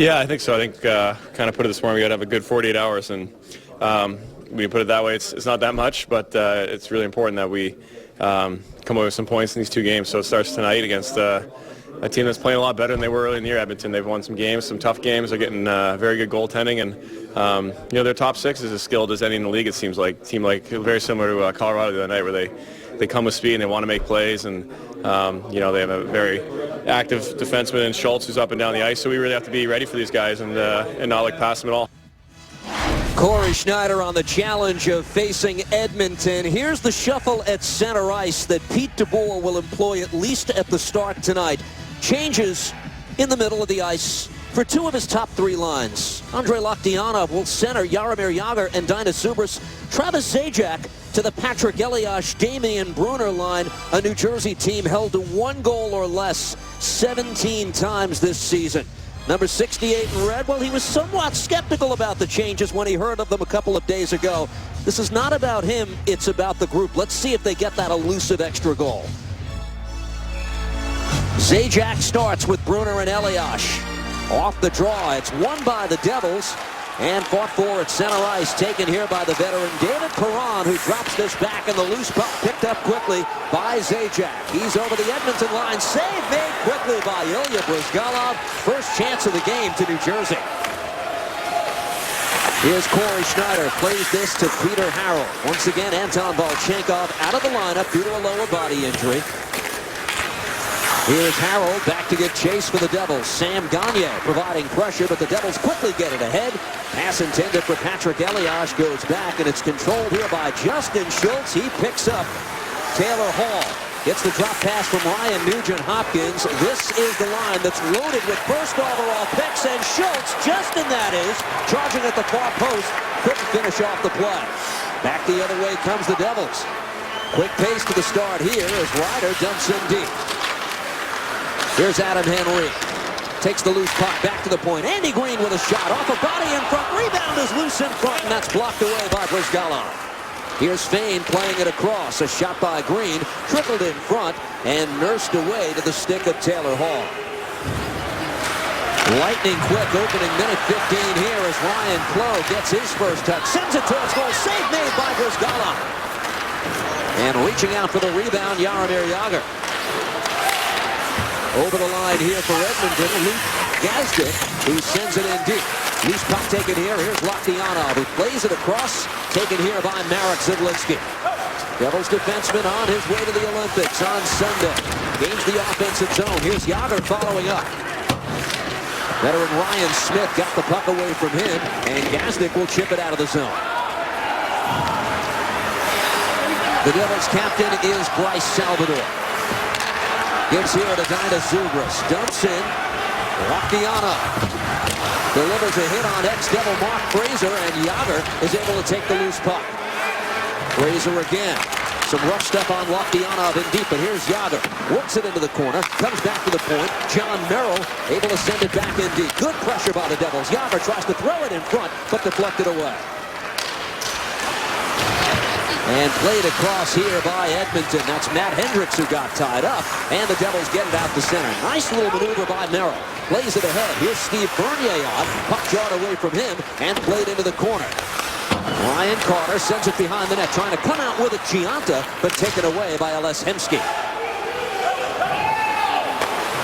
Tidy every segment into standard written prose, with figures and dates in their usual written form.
Yeah, I think so. I think kind of put it this morning, we got to have a good 48 hours, and we put it that way. It's not that much, but it's really important that we come away with some points in these 2 games. So it starts tonight against a team that's playing a lot better than they were early in the year. Edmonton, they've won some games, some tough games. They're getting very good goaltending, and their top 6 is as skilled as any in the league. It seems like team very similar to Colorado the other night, where they come with speed and they want to make plays, and they have a very active defenseman in Schultz who's up and down the ice. So we really have to be ready for these guys and not like pass them at all. Corey Schneider on the challenge of facing Edmonton. Here's the shuffle at center ice that Pete DeBoer will employ at least at the start tonight. Changes in the middle of the ice for 2 of his top 3 lines. Andrei Loktionov will center Jaromir Jagr and Dainis Zubras. Travis Zajac to the Patrick Elias, Damian Brunner line, a New Jersey team held to 1 goal or less 17 times this season. Number 68 in red, well, he was somewhat skeptical about the changes when he heard of them a couple of days ago. This is not about him, it's about the group. Let's see if they get that elusive extra goal. Zajac starts with Brunner and Elias. Off the draw, it's won by the Devils and fought for at center ice, taken here by the veteran David Perron, who drops this back, and the loose puck picked up quickly by Zajac. He's over the Edmonton line, save made quickly by Ilya Bryzgalov. First chance of the game to New Jersey. Here's Corey Schneider, plays this to Peter Harrell. Once again, Anton Volchenkov out of the lineup due to a lower body injury. Here's Harrell back to get chased for the Devils. Sam Gagner providing pressure, but the Devils quickly get it ahead. Pass intended for Patrick Elias goes back, and it's controlled here by Justin Schultz. He picks up Taylor Hall. Gets the drop pass from Ryan Nugent-Hopkins. This is the line that's loaded with first overall picks, and Schultz, Justin that is, charging at the far post, couldn't finish off the play. Back the other way comes the Devils. Quick pace to the start here as Ryder dumps in deep. Here's Adam Henry. Takes the loose puck back to the point. Andy Green with a shot off a body in front. Rebound is loose in front, and that's blocked away by Bryzgalov. Here's Fane playing it across. A shot by Green. Trickled in front and nursed away to the stick of Taylor Hall. Lightning quick opening minute 15 here as Ryan Clough gets his first touch. Sends it towards goal. Save made by Bryzgalov. And reaching out for the rebound, Jaromir Jagr. Over the line here for Edmonton, Luke Gazdic, who sends it in deep. Loose puck taken here. Here's Loktionov, who plays it across, taken here by Marek Zidlinsky. Devils defenseman on his way to the Olympics on Sunday. Gains the offensive zone. Here's Jagr following up. Veteran Ryan Smith got the puck away from him, and Gazdic will chip it out of the zone. The Devils' captain is Bryce Salvador. Gives here to Dainis Zubras. Dumps in. Loktionov delivers a hit on ex-Devil Mark Fraser, and Jagr is able to take the loose puck. Fraser again. Some rough stuff on Loktionov in deep, but here's Jagr. Works it into the corner. Comes back to the point. John Merrill able to send it back in deep. Good pressure by the Devils. Jagr tries to throw it in front, but deflected away. And played across here by Edmonton. That's Matt Hendricks who got tied up. And the Devils get it out to center. Nice little maneuver by Merrill. Plays it ahead. Here's Steve Bernier on. Puck jawed away from him and played into the corner. Ryan Carter sends it behind the net. Trying to come out with it, Gianta, but taken away by Les Hemsky.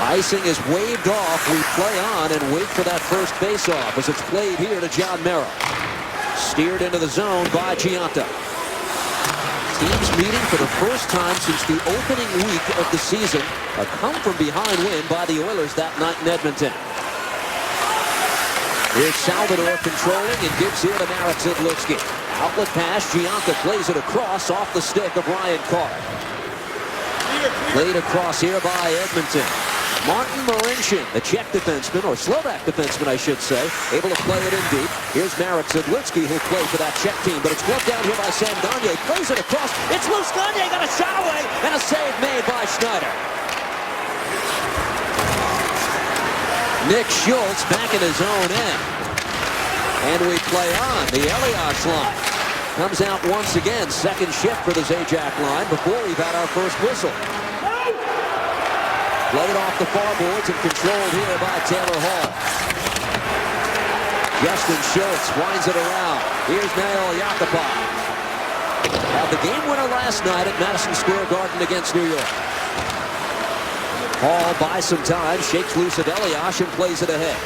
Icing is waved off. We play on and wait for that first face-off as it's played here to John Merrill. Steered into the zone by Gianta. Teams meeting for the first time since the opening week of the season. A come-from-behind win by the Oilers that night in Edmonton. Here's Salvador controlling and gives here to Marek Zidlinsky. Outlet pass, Gianta plays it across off the stick of Ryan Carter. Played across here by Edmonton. Martin Marincin, the Czech defenseman, or Slovak defenseman, I should say, able to play it in deep. Here's Marek Zidlinsky, who'll play for that Czech team, but it's gloved down here by Sam Gagner. Plays it across. It's loose. Gagner got a shot away, and a save made by Schneider. Nick Schultz back in his own end. And we play on. The Elias line comes out once again. Second shift for the Zajac line before we've had our first whistle. Played off the far boards and controlled here by Taylor Hall. Justin Schultz winds it around. Here's Nail Yakupov. Had the game winner last night at Madison Square Garden against New York. Hall buys some time, shakes loose at Elias and plays it ahead.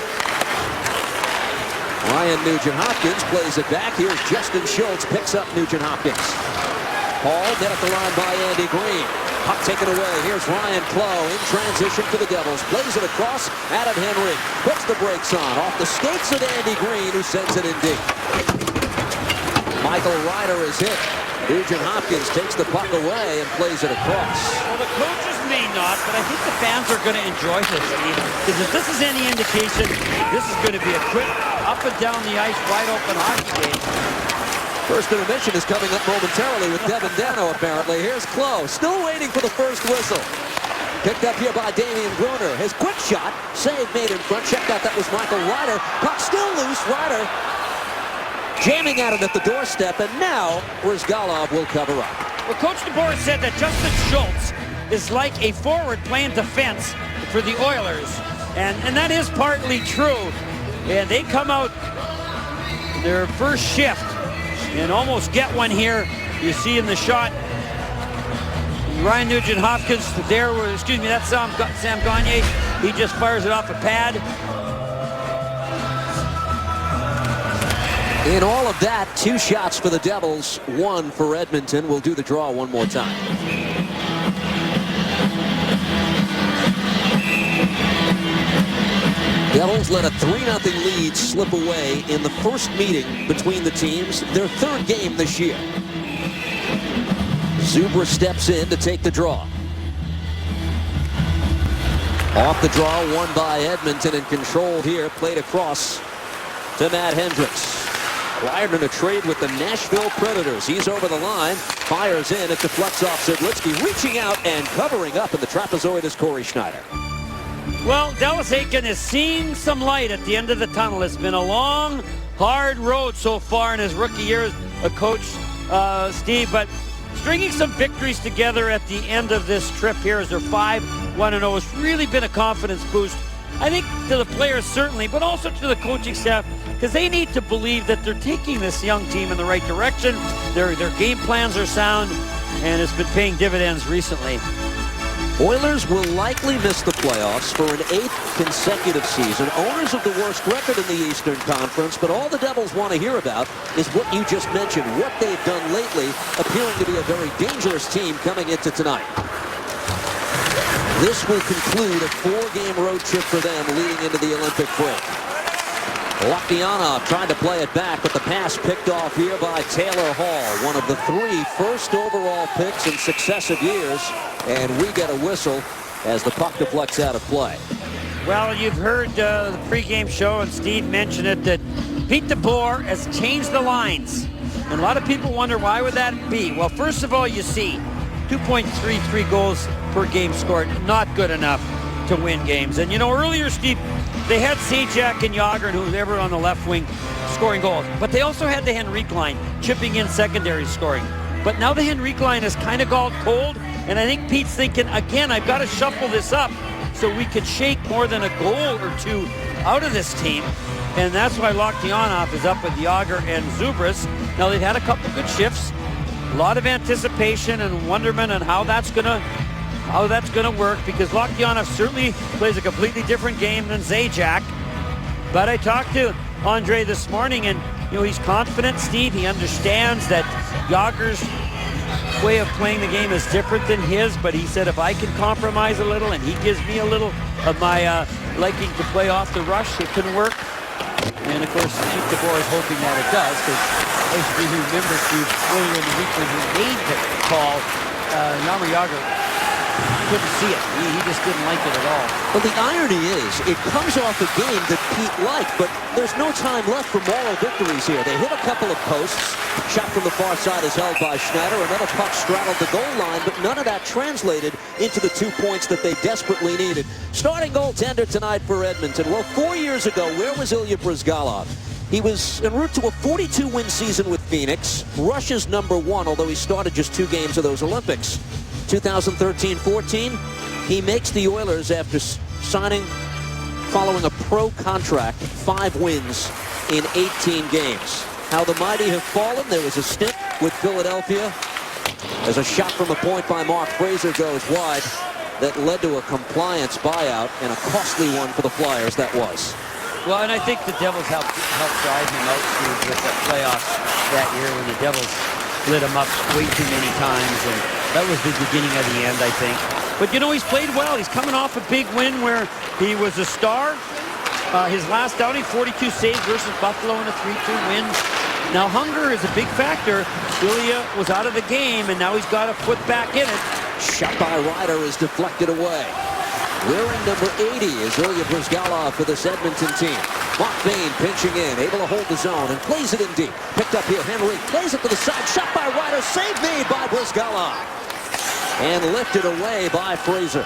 Ryan Nugent-Hopkins plays it back. Here's Justin Schultz, picks up Nugent-Hopkins. Hall dead at the line by Andy Green. Puck taken away. Here's Ryan Clough in transition for the Devils. Plays it across. Adam Henry puts the brakes on. Off the skates of Andy Green, who sends it in deep. Michael Ryder is hit. Nugent-Hopkins takes the puck away and plays it across. Well, the coaches may not, but I think the fans are going to enjoy this, Steve. Because if this is any indication, this is going to be a quick up and down the ice, wide open hockey game. First intermission is coming up momentarily with Devin Dano, apparently. Here's Clough, still waiting for the first whistle. Picked up here by Damian Gruner. His quick shot, save made in front. Checked out, that was Michael Ryder. Puck still loose. Ryder jamming at it at the doorstep, and now Bryzgalov will cover up. Well, Coach DeBoer said that Justin Schultz is like a forward playing defense for the Oilers, and that is partly true. And they come out their first shift and almost get one here. You see in the shot, Ryan Nugent-Hopkins there, excuse me, that's Sam Gagner. He just fires it off a pad. In all of that, 2 shots for the Devils, 1 for Edmonton. We'll do the draw one more time. Devils let a 3-0 lead slip away in the first meeting between the teams, their 3rd game this year. Zubra steps in to take the draw. Off the draw, won by Edmonton and controlled here, played across to Matt Hendricks. Wired in a trade with the Nashville Predators. He's over the line, fires in, it deflects off Zidlitsky, reaching out and covering up in the trapezoid is Corey Schneider. Well, Dallas Eakins is seeing some light at the end of the tunnel. It's been a long, hard road so far in his rookie year as a coach, Steve, but stringing some victories together at the end of this trip here as they're 5-1-0 has really been a confidence boost. I think to the players certainly, but also to the coaching staff, because they need to believe that they're taking this young team in the right direction. Their game plans are sound, and it's been paying dividends recently. Oilers will likely miss the playoffs for an 8th consecutive season. Owners of the worst record in the Eastern Conference, but all the Devils want to hear about is what you just mentioned, what they've done lately, appearing to be a very dangerous team coming into tonight. This will conclude a 4-game road trip for them leading into the Olympic break. Loktionov tried to play it back, but the pass picked off here by Taylor Hall, one of the 3 first overall picks in successive years, and we get a whistle as the puck deflects out of play. Well, you've heard the pregame show, and Steve mentioned it, that Pete DeBoer has changed the lines. And a lot of people wonder, why would that be? Well, first of all, you see 2.33 goals per game scored, not good enough to win games. And, you know, earlier, Steve, they had Sajak and Yager and whoever on the left wing scoring goals. But they also had the Henrique line chipping in secondary scoring. But now the Henrique line has kind of gone cold. And I think Pete's thinking, again, I've got to shuffle this up so we could shake more than a goal or 2 out of this team. And that's why Loktionov is up with Yager and Zubras. Now, they've had a couple good shifts. A lot of anticipation and wonderment on how that's going to work, because Loktionov certainly plays a completely different game than Zajac. But I talked to Andre this morning, and you know, he's confident, Steve. He understands that Yager's way of playing the game is different than his, but he said if I can compromise a little and he gives me a little of my liking to play off the rush, it can work. And of course, Pete DeBoer is hoping that it does, because as you remember, Steve, earlier in the week when he made the call, Jaromir Jagr couldn't see it. He just didn't like it at all. But the irony is, it comes off a game that Pete liked, but there's no time left for moral victories here. They hit a couple of posts. Shot from the far side is held by Schneider. Another puck straddled the goal line, but none of that translated into the 2 points that they desperately needed. Starting goaltender tonight for Edmonton. Well, 4 years ago, where was Ilya Bryzgalov? He was en route to a 42-win season with Phoenix, Russia's #1, although he started just 2 games of those Olympics. 2013-14, he makes the Oilers after signing, following a pro contract, 5 wins in 18 games. How the mighty have fallen. There was a stint with Philadelphia as a shot from the point by Mark Fraser goes wide. That led to a compliance buyout, and a costly one for the Flyers that was. Well, and I think the Devils helped drive him out with the playoffs that year when the Devils lit him up way too many times, and that was the beginning of the end, I think. But, you know, he's played well. He's coming off a big win where he was a star. His last outing, 42 saves versus Buffalo in a 3-2 win. Now, hunger is a big factor. Ilya was out of the game, and now he's got a foot back in it. Shot by Ryder is deflected away. Wearing number 80 is Ilya Bryzgalov for this Edmonton team. Mark Bain pinching in, able to hold the zone and plays it in deep. Picked up here, Henry plays it to the side. Shot by Ryder, save made by Bryzgalov. And lifted away by Fraser.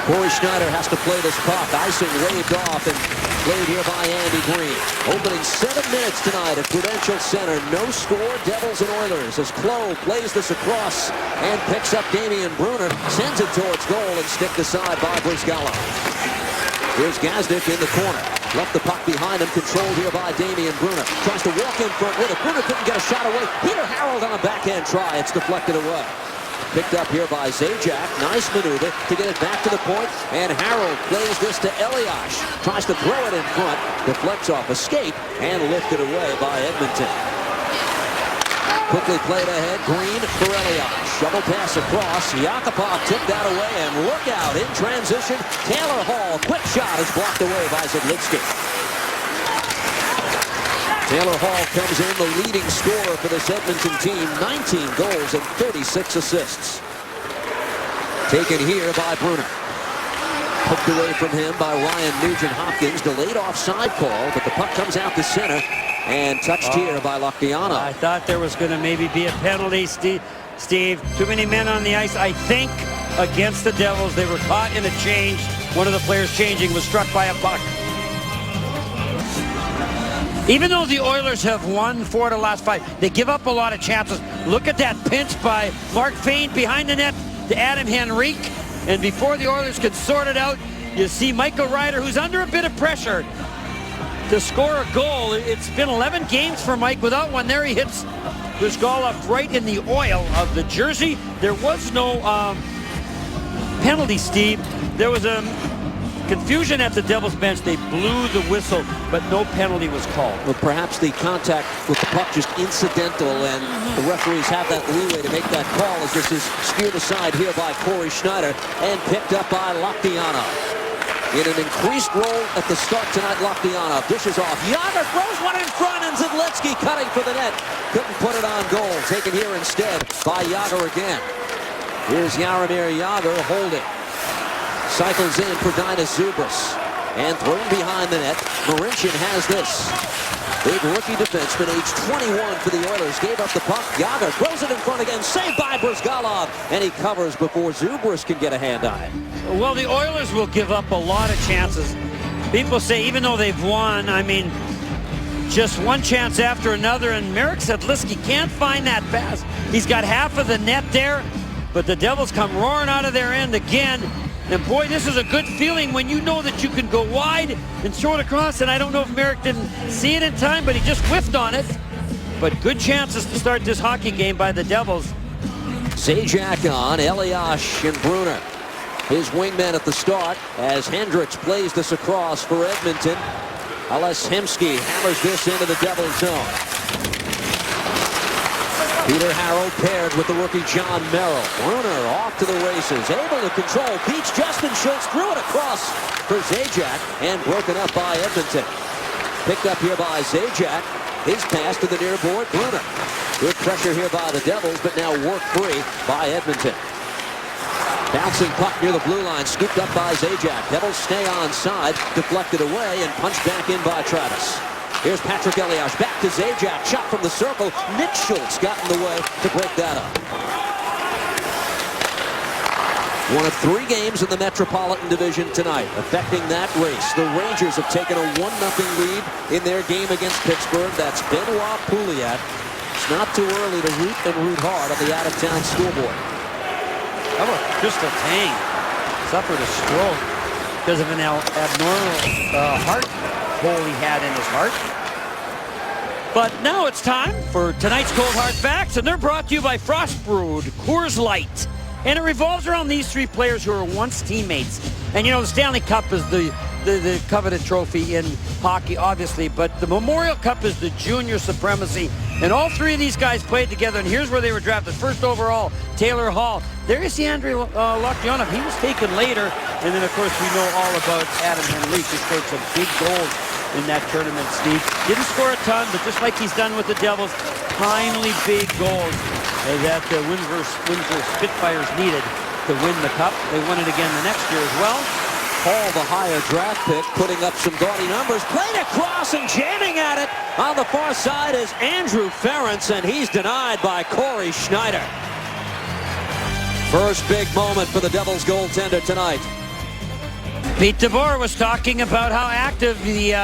Corey Schneider has to play this puck. Icing waved off and played here by Andy Green. Opening 7 minutes tonight at Prudential Center. No score, Devils and Oilers as Klo plays this across and picks up Damian Brunner. Sends it towards goal and sticked aside by Bryzgalov. Here's Gazdic in the corner. Left the puck behind him, controlled here by Damian Brunner. Tries to walk in front with it. Brunner couldn't get a shot away. Peter Harold on a backhand try. It's deflected away. Picked up here by Zajac. Nice maneuver to get it back to the point. And Harold plays this to Elias. Tries to throw it in front. Deflects off a skate and lifted away by Edmonton. Quickly played ahead. Green for Elias. Shovel pass across. Yakupov took that away. And look out in transition. Taylor Hall. Quick shot is blocked away by Zidlitsky. Taylor Hall comes in the leading scorer for this Edmonton team. 19 goals and 36 assists. Taken here by Brunner. Hooked away from him by Ryan Nugent-Hopkins. Delayed offside call, but the puck comes out to center and touched here by Lockdiana. I thought there was going to maybe be a penalty, Steve. Too many men on the ice. I think against the Devils, they were caught in a change. One of the players changing was struck by a puck. Even though the Oilers have won 4 of the last 5, they give up a lot of chances. Look at that pinch by Mark Fane behind the net to Adam Henrique. And before the Oilers could sort it out, you see Michael Ryder, who's under a bit of pressure to score a goal. It's been 11 games for Mike without one. There he hits Bryzgalov right in the oil of the jersey. There was no penalty, Steve. There was a confusion at the Devils bench. They blew the whistle, but no penalty was called. Well, perhaps the contact with the puck just incidental, and the referees have that leeway to make that call as this is speared aside here by Corey Schneider and picked up by Lockdiana. In an increased role at the start tonight, Lockdiana dishes off. Jagr throws one in front, and Zidlitsky cutting for the net. Couldn't put it on goal. Taken here instead by Jagr again. Here's Jaromir Jagr holding. Cycles in for Dinas Zubras. And thrown behind the net. Marincin has this. Big rookie defenseman, age 21 for the Oilers. Gave up the puck. Jagr throws it in front again. Saved by Bryzgalov. And he covers before Zubras can get a hand on it. Well, the Oilers will give up a lot of chances. People say even though they've won, I mean, just one chance after another. And Marek Zidlitsky can't find that pass. He's got half of the net there. But the Devils come roaring out of their end again. And boy, this is a good feeling when you know that you can go wide and throw it across. And I don't know if Marek didn't see it in time, but he just whiffed on it. But good chances to start this hockey game by the Devils. Zajac on, Elias and Brunner. His wingman at the start as Hendricks plays this across for Edmonton. Ales Hemsky hammers this into the Devils zone. Peter Harold paired with the rookie John Merrill. Brunner off to the races, able to control, beats Justin Schultz, threw it across for Zajac, and broken up by Edmonton. Picked up here by Zajac. His pass to the near board, Brunner. Good pressure here by the Devils, but now work free by Edmonton. Bouncing puck near the blue line, scooped up by Zajac. Devils stay onside, deflected away, and punched back in by Travis. Here's Patrick Elias back to Zajac. Shot from the circle. Nick Schultz got in the way to break that up. One of 3 games in the Metropolitan Division tonight, affecting that race. The Rangers have taken a 1-0 lead in their game against Pittsburgh. That's Benoit Pouliot. It's not too early to root hard on the out-of-town scoreboard. How about Crystal Tang? Suffered a stroke because of an abnormal heart hole he had in his heart. But now it's time for tonight's Cold Hard Facts, and they're brought to you by Frost Brewed Coors Light. And it revolves around these three players who were once teammates. And you know, the Stanley Cup is the coveted trophy in hockey, obviously, but the Memorial Cup is the junior supremacy. And all three of these guys played together, and here's where they were drafted. First overall, Taylor Hall. There is the Andrei Loktionov. He was taken later. And then, of course, we know all about Adam Henrique, who scored some big goals in that tournament, Steve. Didn't score a ton, but just like he's done with the Devils, timely big goals that the Windsor Spitfires needed to win the Cup. They won it again the next year as well. Hall, the higher draft pick, putting up some gaudy numbers. Played across and jamming at it. On the far side is Andrew Ference, and he's denied by Corey Schneider. First big moment for the Devils goaltender tonight. Pete DeBoer was talking about how active the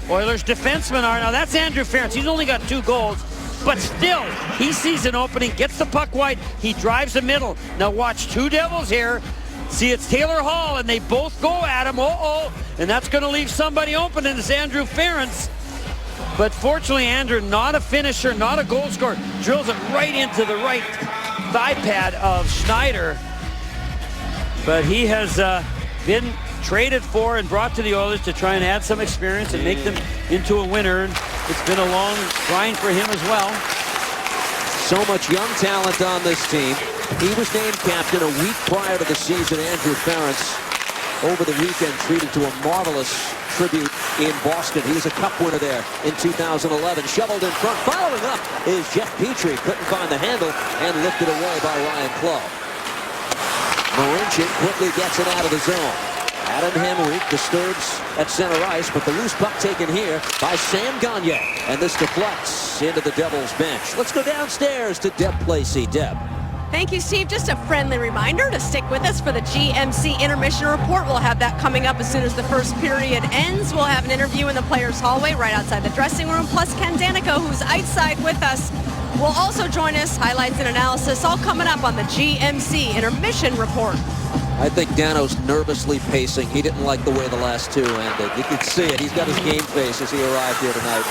Oilers defensemen are. Now that's Andrew Ference. He's only got 2 goals, but still, he sees an opening, gets the puck wide, he drives the middle. Now watch 2 Devils here. See, it's Taylor Hall, and they both go at him. And that's going to leave somebody open, and it's Andrew Ference. But fortunately, Andrew, not a finisher, not a goal scorer, drills it right into the right thigh pad of Schneider. But he has been traded for and brought to the Oilers to try and add some experience and make them into a winner. And it's been a long grind for him as well. So much young talent on this team. He was named captain a week prior to the season. Andrew Ference, over the weekend, treated to a marvelous tribute in Boston. He was a Cup winner there in 2011. Shoveled in front. Following up is Jeff Petrie. Couldn't find the handle and lifted away by Ryan Clough. Marincin quickly gets it out of the zone. Adam Henrique disturbs at center ice, but the loose puck taken here by Sam Gagner. And this deflects into the Devils bench. Let's go downstairs to Deb Placey. Deb. Thank you, Steve. Just a friendly reminder to stick with us for the GMC Intermission Report. We'll have that coming up as soon as the first period ends. We'll have an interview in the players' hallway right outside the dressing room, plus Ken Danico, who's outside with us, will also join us. Highlights and analysis all coming up on the GMC Intermission Report. I think Dano's nervously pacing. He didn't like the way the last 2 ended. You can see it. He's got his game face as he arrived here tonight.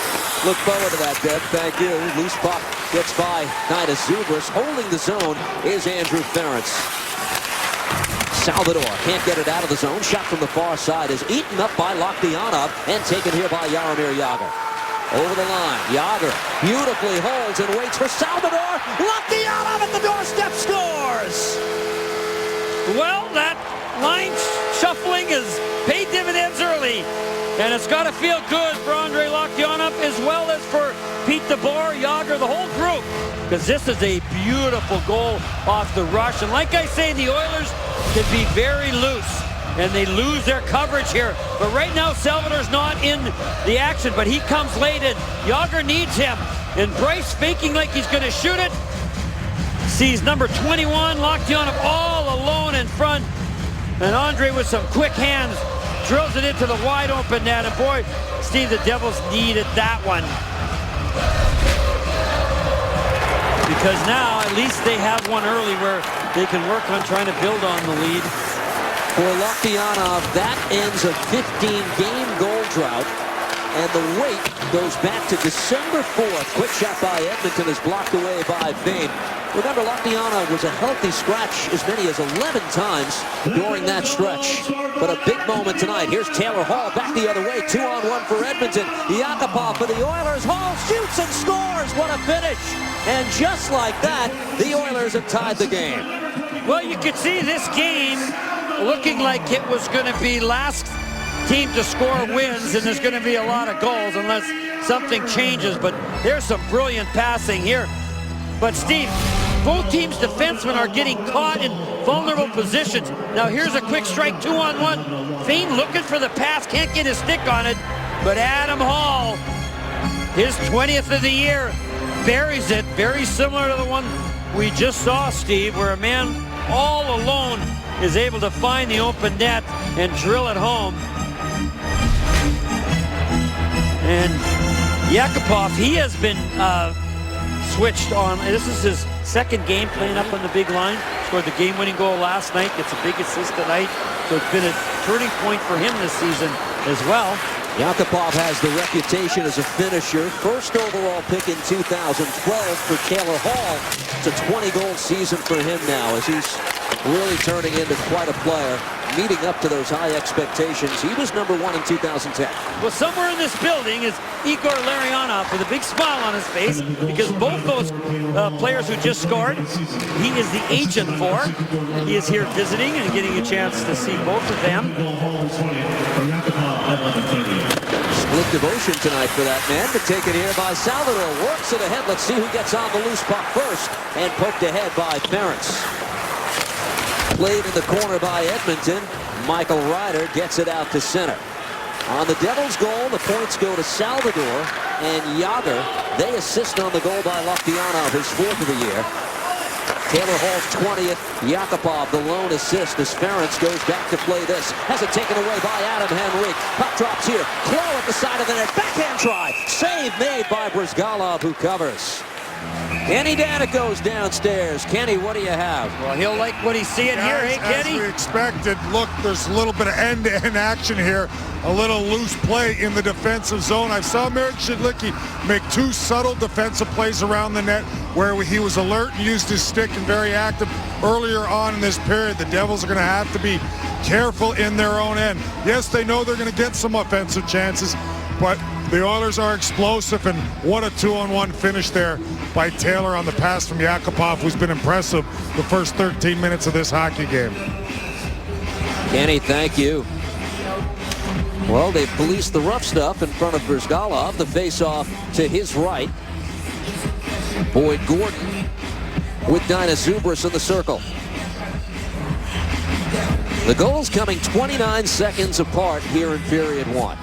Look forward to that, Deb. Thank you. Loose puck gets by Nida Zubris. Holding the zone is Andrew Ference. Salvador can't get it out of the zone. Shot from the far side is eaten up by Loktionov and taken here by Jaromir Jagr. Over the line, Jagr beautifully holds and waits for Salvador. Loktionov at the doorstep scores! Well, that line shuffling has paid dividends early, and it's got to feel good for Andrei Loktionov as well as for Pete DeBoer, Jagr, the whole group, because this is a beautiful goal off the rush. And like I say, the Oilers can be very loose, and they lose their coverage here. But right now, Salvador's not in the action, but he comes late, and Jagr needs him. And Bryce faking like he's going to shoot it. Sees number 21, Loktionov all alone in front. And Andre with some quick hands drills it into the wide open net. And boy, Steve, the Devils needed that one. Because now at least they have one early where they can work on trying to build on the lead. For Loktionov, that ends a 15-game goal drought. And the wait goes back to December 4th. Quick shot by Edmonton is blocked away by Vane. Remember, Loktionov was a healthy scratch as many as 11 times during that stretch. But a big moment tonight. Here's Taylor Hall back the other way. 2-on-1 for Edmonton. Yakupov for the Oilers. Hall shoots and scores. What a finish. And just like that, the Oilers have tied the game. Well, you could see this game looking like it was going to be last team to score wins, and there's going to be a lot of goals unless something changes. But there's some brilliant passing here. But Steve, both teams' defensemen are getting caught in vulnerable positions. Now here's a quick strike, 2-on-1. Vane looking for the pass, can't get his stick on it. But Adam Hall, his 20th of the year, buries it. Very similar to the one we just saw, Steve, where a man all alone is able to find the open net and drill it home. And Yakupov, he has been switched on. This is his second game playing up on the big line. Scored the game-winning goal last night. Gets a big assist tonight. So it's been a turning point for him this season as well. Yakupov has the reputation as a finisher. First overall pick in 2012 for Taylor Hall. It's a 20-goal season for him now as he's really turning into quite a player, meeting up to those high expectations. He was #1 in 2010. Well, somewhere in this building is Igor Larionov with a big smile on his face because both those players who just scored, he is the agent for. He is here visiting and getting a chance to see both of them. Split devotion tonight for that man, but taken here by Salvador. Works it ahead. Let's see who gets on the loose puck first. And poked ahead by Ference. Played in the corner by Edmonton. Michael Ryder gets it out to center. On the Devils' goal, the points go to Salvador and Yager. They assist on the goal by Lokdianov, his 4th of the year. Taylor Hall's 20th. Yakupov, the lone assist as Ference goes back to play this. Has it taken away by Adam Henrique. Puck drops here. Claw at the side of the net. Backhand try. Save made by Brizgalov, who covers. Kenny Danik goes downstairs. Kenny, what do you have? Well, he'll like what he's seeing here, hey, Kenny? As we expected, look, there's a little bit of end-to-end action here. A little loose play in the defensive zone. I saw Marek Shidlicki make 2 subtle defensive plays around the net where he was alert and used his stick and very active earlier on in this period. The Devils are going to have to be careful in their own end. Yes, they know they're going to get some offensive chances, but the Oilers are explosive, and what a 2-on-1 finish there by Taylor on the pass from Yakupov, who's been impressive the first 13 minutes of this hockey game. Kenny, thank you. Well, they policed the rough stuff in front of Brizgalov. The face-off to his right. Boyd Gordon with Dina Zubris in the circle. The goals coming 29 seconds apart here in period 1.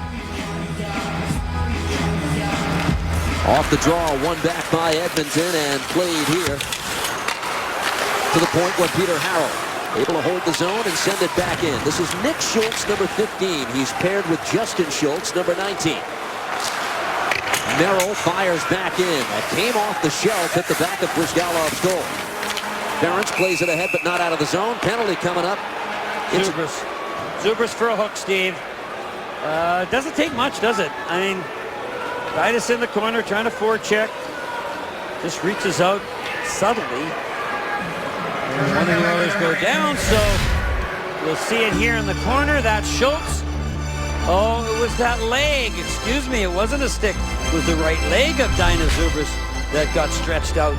Off the draw, one back by Edmonton and played here to the point where Peter Harrell able to hold the zone and send it back in. This is Nick Schultz, number 15. He's paired with Justin Schultz, number 19. Merrill fires back in. That came off the shelf at the back of Brizgalov's goal. Ference plays it ahead, but not out of the zone. Penalty coming up. Zubris for a hook, Steve. Doesn't take much, does it? I mean, Titus in the corner trying to forecheck. Just reaches out subtly. And one of the Oilers go down, so we'll see it here in the corner. That's Schultz. Oh, it was that leg. Excuse me, it wasn't a stick. It was the right leg of Dina Zubris that got stretched out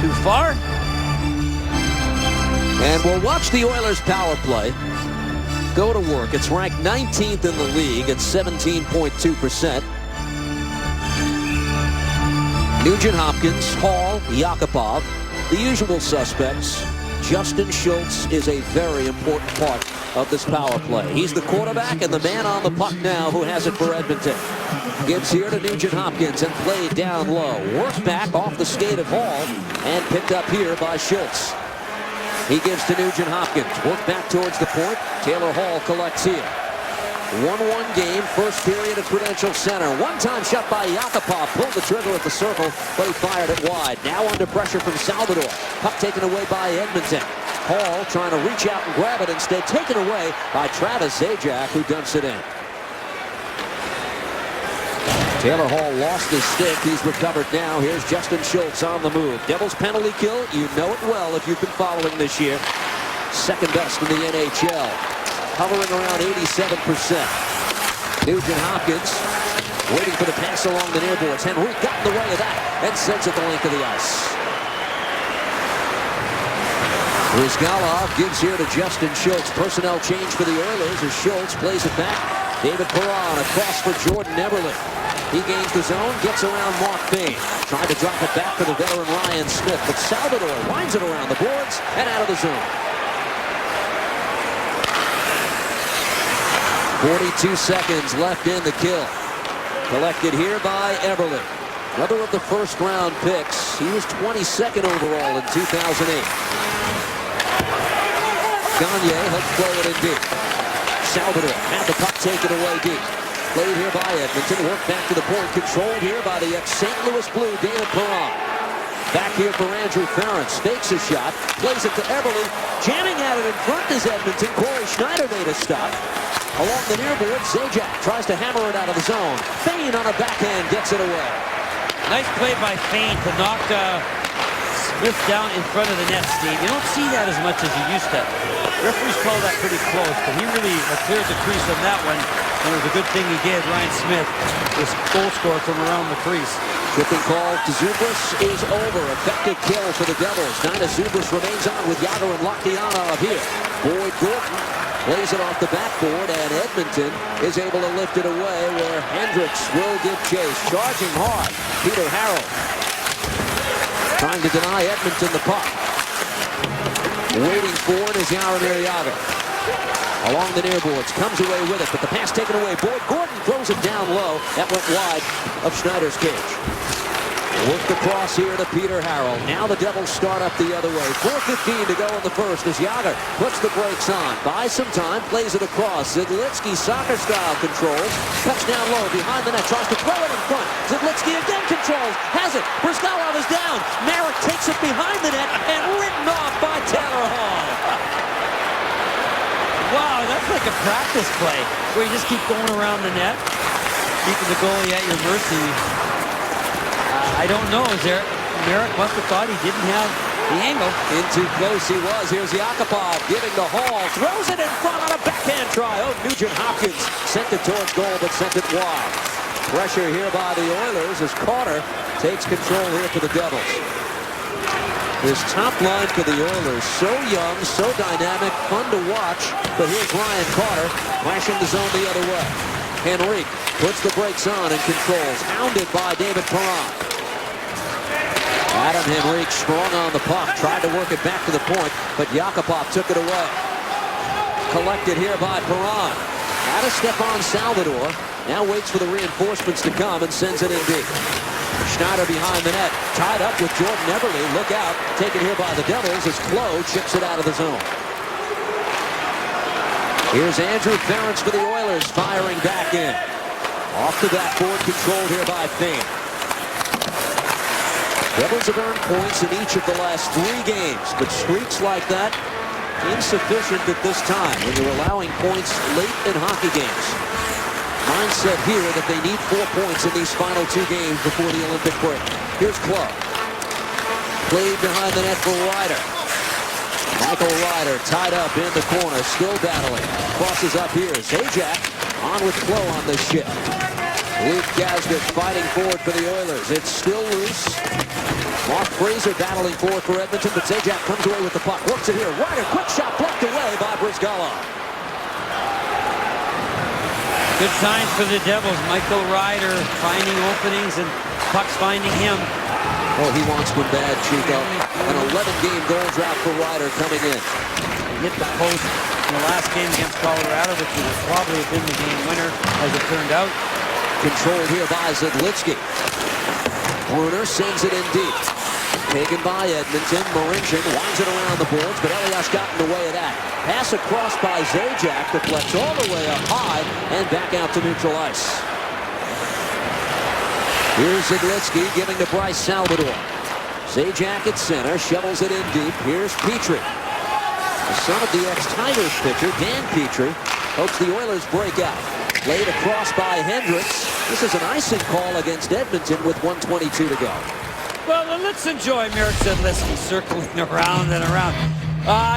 too far. And we'll watch the Oilers power play go to work. It's ranked 19th in the league at 17.2%. Nugent Hopkins, Hall, Yakupov, the usual suspects. Justin Schultz is a very important part of this power play. He's the quarterback and the man on the puck now who has it for Edmonton. Gives here to Nugent Hopkins and played down low. Works back off the skate of Hall and picked up here by Schultz. He gives to Nugent Hopkins. Work back towards the point. Taylor Hall collects here. 1-1 game, first period at Prudential Center. One-time shot by Yakupov. Pulled the trigger at the circle, but he fired it wide. Now under pressure from Salvador. Puck taken away by Edmonton. Hall trying to reach out and grab it, instead taken away by Travis Zajac, who dumps it in. Taylor Hall lost his stick. He's recovered now. Here's Justin Schultz on the move. Devils penalty kill. You know it well if you've been following this year. Second best in the NHL. Hovering around 87%. Nugent Hopkins waiting for the pass along the near boards. Henrique got in the way of that and sends it the length of the ice. Brizgalov gives here to Justin Schultz. Personnel change for the Oilers as Schultz plays it back. David Perron across for Jordan Eberle. He gains the zone, gets around Mark Bain. Trying to drop it back for the veteran Ryan Smith, but Salvador winds it around the boards and out of the zone. 42 seconds left in the kill. Collected here by Eberle. Another of the first-round picks. He was 22nd overall in 2008. Gagne helps play it in deep. Salvador had the puck taken away deep. Played here by Edmonton. Worked back to the point. Controlled here by the ex-St. Louis Blue, David Perron. Back here for Andrew Ference. Fakes a shot. Plays it to Eberle. Jamming at it in front is Edmonton. Corey Schneider made a stop. Along the near board, Zajac tries to hammer it out of the zone. Fane on a backhand gets it away. Nice play by Fane to knock Smith down in front of the net, Steve. You don't see that as much as you used to. Referees call that pretty close, but he really cleared the crease on that one. And it was a good thing he gave Ryan Smith this goal score from around the crease. Tripping call to Zubris is over. Effective kill for the Devils. Nina Zubris remains on with Yager and Lokianov here. Boyd Gordon plays it off the backboard, and Edmonton is able to lift it away where Hendricks will give chase. Charging hard, Peter Harrell trying to deny Edmonton the puck. Waiting for it is Jaromir Jagr. Along the near boards, comes away with it, but the pass taken away. Boyd Gordon throws it down low. That went wide of Schneider's cage. Worked across here to Peter Harrell. Now the Devils start up the other way. 4:15 to go in the first as Jagr puts the brakes on. Buys some time, plays it across. Zidlitsky soccer-style controls. Cuts down low behind the net. Tries to throw it in front. Zidlitsky again controls. Has it. Brizgalov is down. Merrick takes it behind the net and written off by Taylor Hall. Wow, that's like a practice play where you just keep going around the net, keeping the goalie at your mercy. I don't know. Merrick must have thought he didn't have the angle. In too close he was. Here's Yakupov giving the Hall. Throws it in front on a backhand try. Oh, Nugent Hopkins sent it towards goal, but sent it wide. Pressure here by the Oilers as Carter takes control here for the Devils. This top line for the Oilers, so young, so dynamic, fun to watch. But here's Ryan Carter, flashing the zone the other way. Henrique puts the brakes on and controls, hounded by David Perron. Adam Henrique strong on the puck, tried to work it back to the point, but Yakupov took it away. Collected here by Perron. Out of Stefan Salvador, now waits for the reinforcements to come and sends it in deep. Schneider behind the net, tied up with Jordan Everly. Look out, taken here by the Devils as Klo chips it out of the zone. Here's Andrew Ference for the Oilers, firing back in. Off the backboard, controlled here by Fane. Devils have earned points in each of the last 3 games, but streaks like that, insufficient at this time when you're allowing points late in hockey games. Mindset here that they need 4 points in these final 2 games before the Olympic break. Here's Klo. Played behind the net for Ryder. Michael Ryder tied up in the corner, still battling. Crosses up here. Zajac on with Klo on this shift. Luke Gazdek fighting forward for the Oilers. It's still loose. Mark Fraser battling forward for Edmonton, but Zajac comes away with the puck. Works it here. Ryder, quick shot blocked away by Brizgalov. Good signs for the Devils. Michael Ryder finding openings and pucks finding him. Oh, he wants one bad, Chico. An 11-game goal drought for Ryder coming in. He hit the post in the last game against Colorado, which would have probably been the game winner as it turned out. Controlled here by Zidlitsky. Bruner sends it in deep. Taken by Edmonton. Marincin winds it around the boards, but Elias got in the way of that. Pass across by Zajac, deflects all the way up high and back out to neutral ice. Here's Zidlitsky giving to Bryce Salvador. Zajac at center, shovels it in deep. Here's Petrie. The son of the ex-Tigers pitcher, Dan Petrie, hopes the Oilers break out. Played across by Hendricks. This is an icing call against Edmonton with 1:22 to go. Well, then let's enjoy Marek Zidlitsky circling around and around.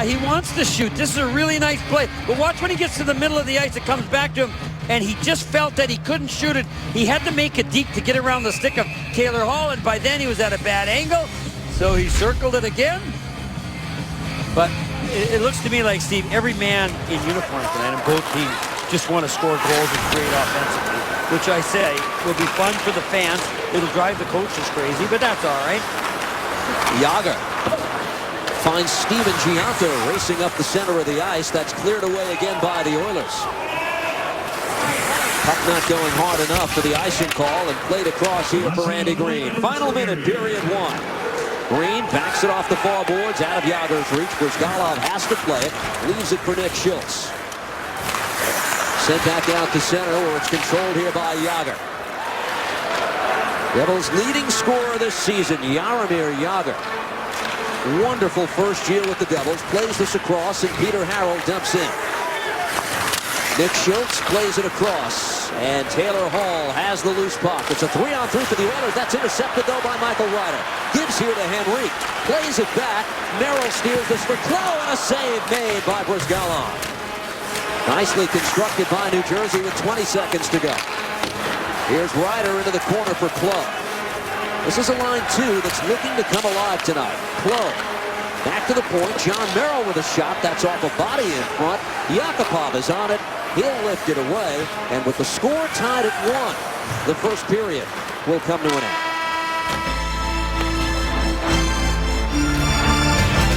He wants to shoot. This is a really nice play. But watch when he gets to the middle of the ice, it comes back to him, and he just felt that he couldn't shoot it. He had to make it deep to get around the stick of Taylor Hall, and by then he was at a bad angle. So he circled it again. But it looks to me like, Steve, every man in uniform tonight on both teams just want to score goals and create offensively, which I say will be fun for the fans. It'll drive the coaches crazy, but that's all right. Jagr finds Steven Gianto racing up the center of the ice. That's cleared away again by the Oilers. Puck not going hard enough for the icing call and played across here for Andy Green. Final minute, period 1. Green backs it off the far boards, out of Jagr's reach. Brizgalov has to play it, leaves it for Nick Schultz. Sent back out to center where it's controlled here by Jagr. Devils' leading scorer this season, Jaromir Jagr. Wonderful first year with the Devils. Plays this across and Peter Harrell dumps in. Nick Schultz plays it across, and Taylor Hall has the loose puck. It's a 3-on-3 for the Oilers. That's intercepted, though, by Michael Ryder. Gives here to Henrique. Plays it back. Merrill steers this for Clough, and a save made by Brizgalov. Nicely constructed by New Jersey with 20 seconds to go. Here's Ryder into the corner for Clough. This is a line 2 that's looking to come alive tonight. Clough. Back to the point. John Merrill with a shot. That's off a body in front. Yakupov is on it. He'll lift it away. And with the score tied at 1, the first period will come to an end.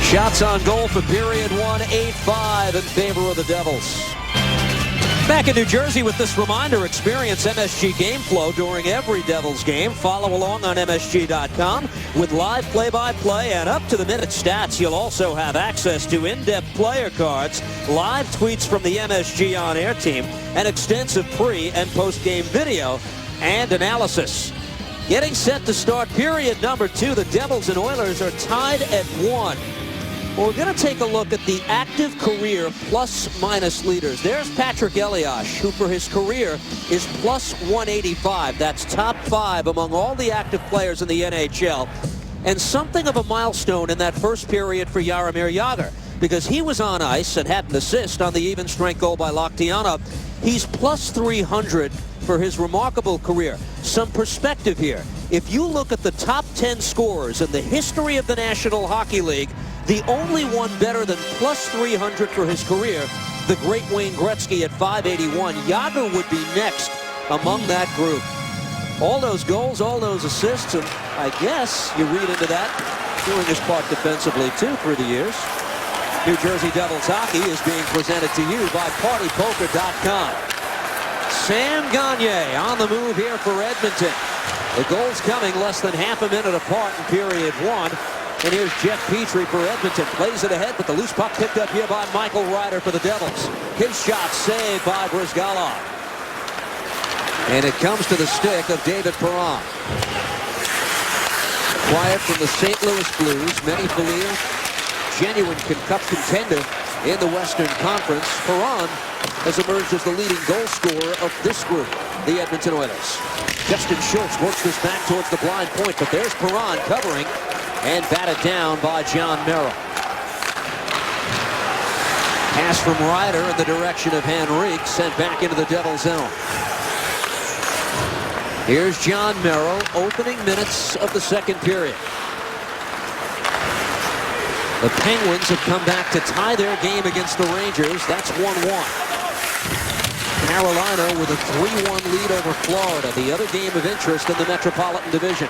Shots on goal for period 1, 8-5 in favor of the Devils. Back in New Jersey with this reminder, experience MSG Game Flow during every Devils game. Follow along on MSG.com with live play-by-play and up-to-the-minute stats. You'll also have access to in-depth player cards, live tweets from the MSG on-air team, and extensive pre- and post-game video and analysis. Getting set to start period number 2. The Devils and Oilers are tied at 1. Well, we're going to take a look at the active career plus-minus leaders. There's Patrick Elias, who for his career is plus 185. That's top 5 among all the active players in the NHL. And something of a milestone in that first period for Jaromir Jagr, because he was on ice and had an assist on the even strength goal by Lakhtiana. He's plus 300 for his remarkable career. Some perspective here. If you look at the top 10 scorers in the history of the National Hockey League, the only one better than plus 300 for his career, the great Wayne Gretzky at 581. Jagr would be next among that group. All those goals, all those assists, and I guess you read into that, doing his part defensively too through the years. New Jersey Devils hockey is being presented to you by PartyPoker.com. Sam Gagner on the move here for Edmonton. The goals coming less than half a minute apart in period 1. And here's Jeff Petrie for Edmonton. Plays it ahead, but the loose puck picked up here by Michael Ryder for the Devils. His shot saved by Brizgalov. And it comes to the stick of David Perron. Quiet from the St. Louis Blues. Many believe genuine cup contender in the Western Conference. Perron has emerged as the leading goal scorer of this group, the Edmonton Oilers. Justin Schultz works this back towards the blind point, but there's Perron covering. And batted down by John Merrill. Pass from Ryder in the direction of Henrique, sent back into the Devil zone. Here's John Merrill, opening minutes of the second period. The Penguins have come back to tie their game against the Rangers. That's 1-1. Carolina with a 3-1 lead over Florida, the other game of interest in the Metropolitan Division.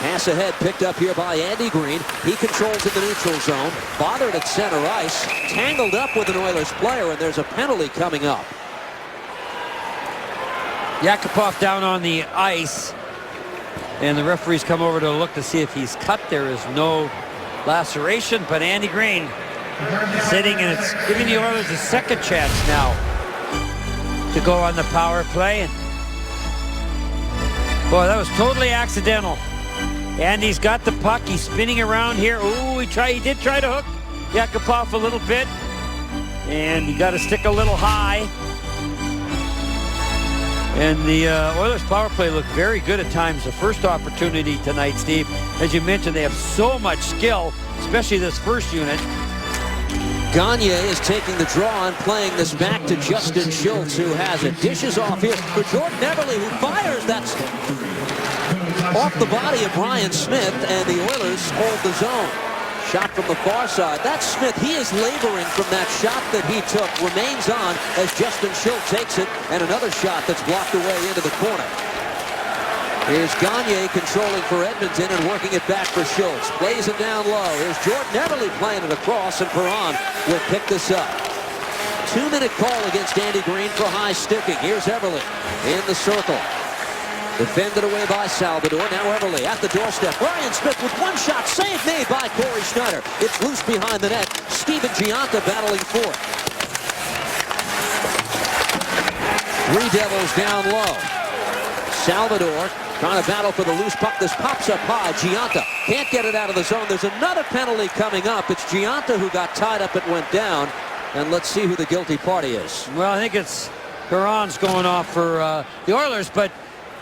Pass ahead, picked up here by Andy Green. He controls in the neutral zone. Bothered at center ice. Tangled up with an Oilers player, and there's a penalty coming up. Yakupov down on the ice. And the referees come over to look to see if he's cut. There is no laceration, but Andy Green sitting, and it's giving the Oilers a second chance now to go on the power play. And boy, that was totally accidental. Andy's got the puck. He's spinning around here. Ooh, he did try to hook Yakupov a little bit. And he got to stick a little high. And the Oilers power play looked very good at times. The first opportunity tonight, Steve. As you mentioned, they have so much skill, especially this first unit. Gagner is taking the draw and playing this back to Justin Schultz, who has it. Dishes off here for Jordan Eberle, who fires. That's off the body of Brian Smith, and the Oilers hold the zone. Shot from the far side. That's Smith. He is laboring from that shot that he took. Remains on as Justin Schultz takes it, and another shot that's blocked away into the corner. Here's Gagner controlling for Edmonton and working it back for Schultz. Plays it down low. Here's Jordan Eberle playing it across, and Perron will pick this up. 2-minute call against Andy Green for high sticking. Here's Eberle in the circle. Defended away by Salvador. Now Eberle at the doorstep. Brian Smith with one shot. Save made by Corey Schneider. It's loose behind the net. Steven Gianta battling for it. 3 Devils down low. Salvador trying to battle for the loose puck. This pops up high. Gianta can't get it out of the zone. There's another penalty coming up. It's Gianta who got tied up and went down. and let's see who the guilty party is. Well, I think it's Caron's going off for the Oilers, but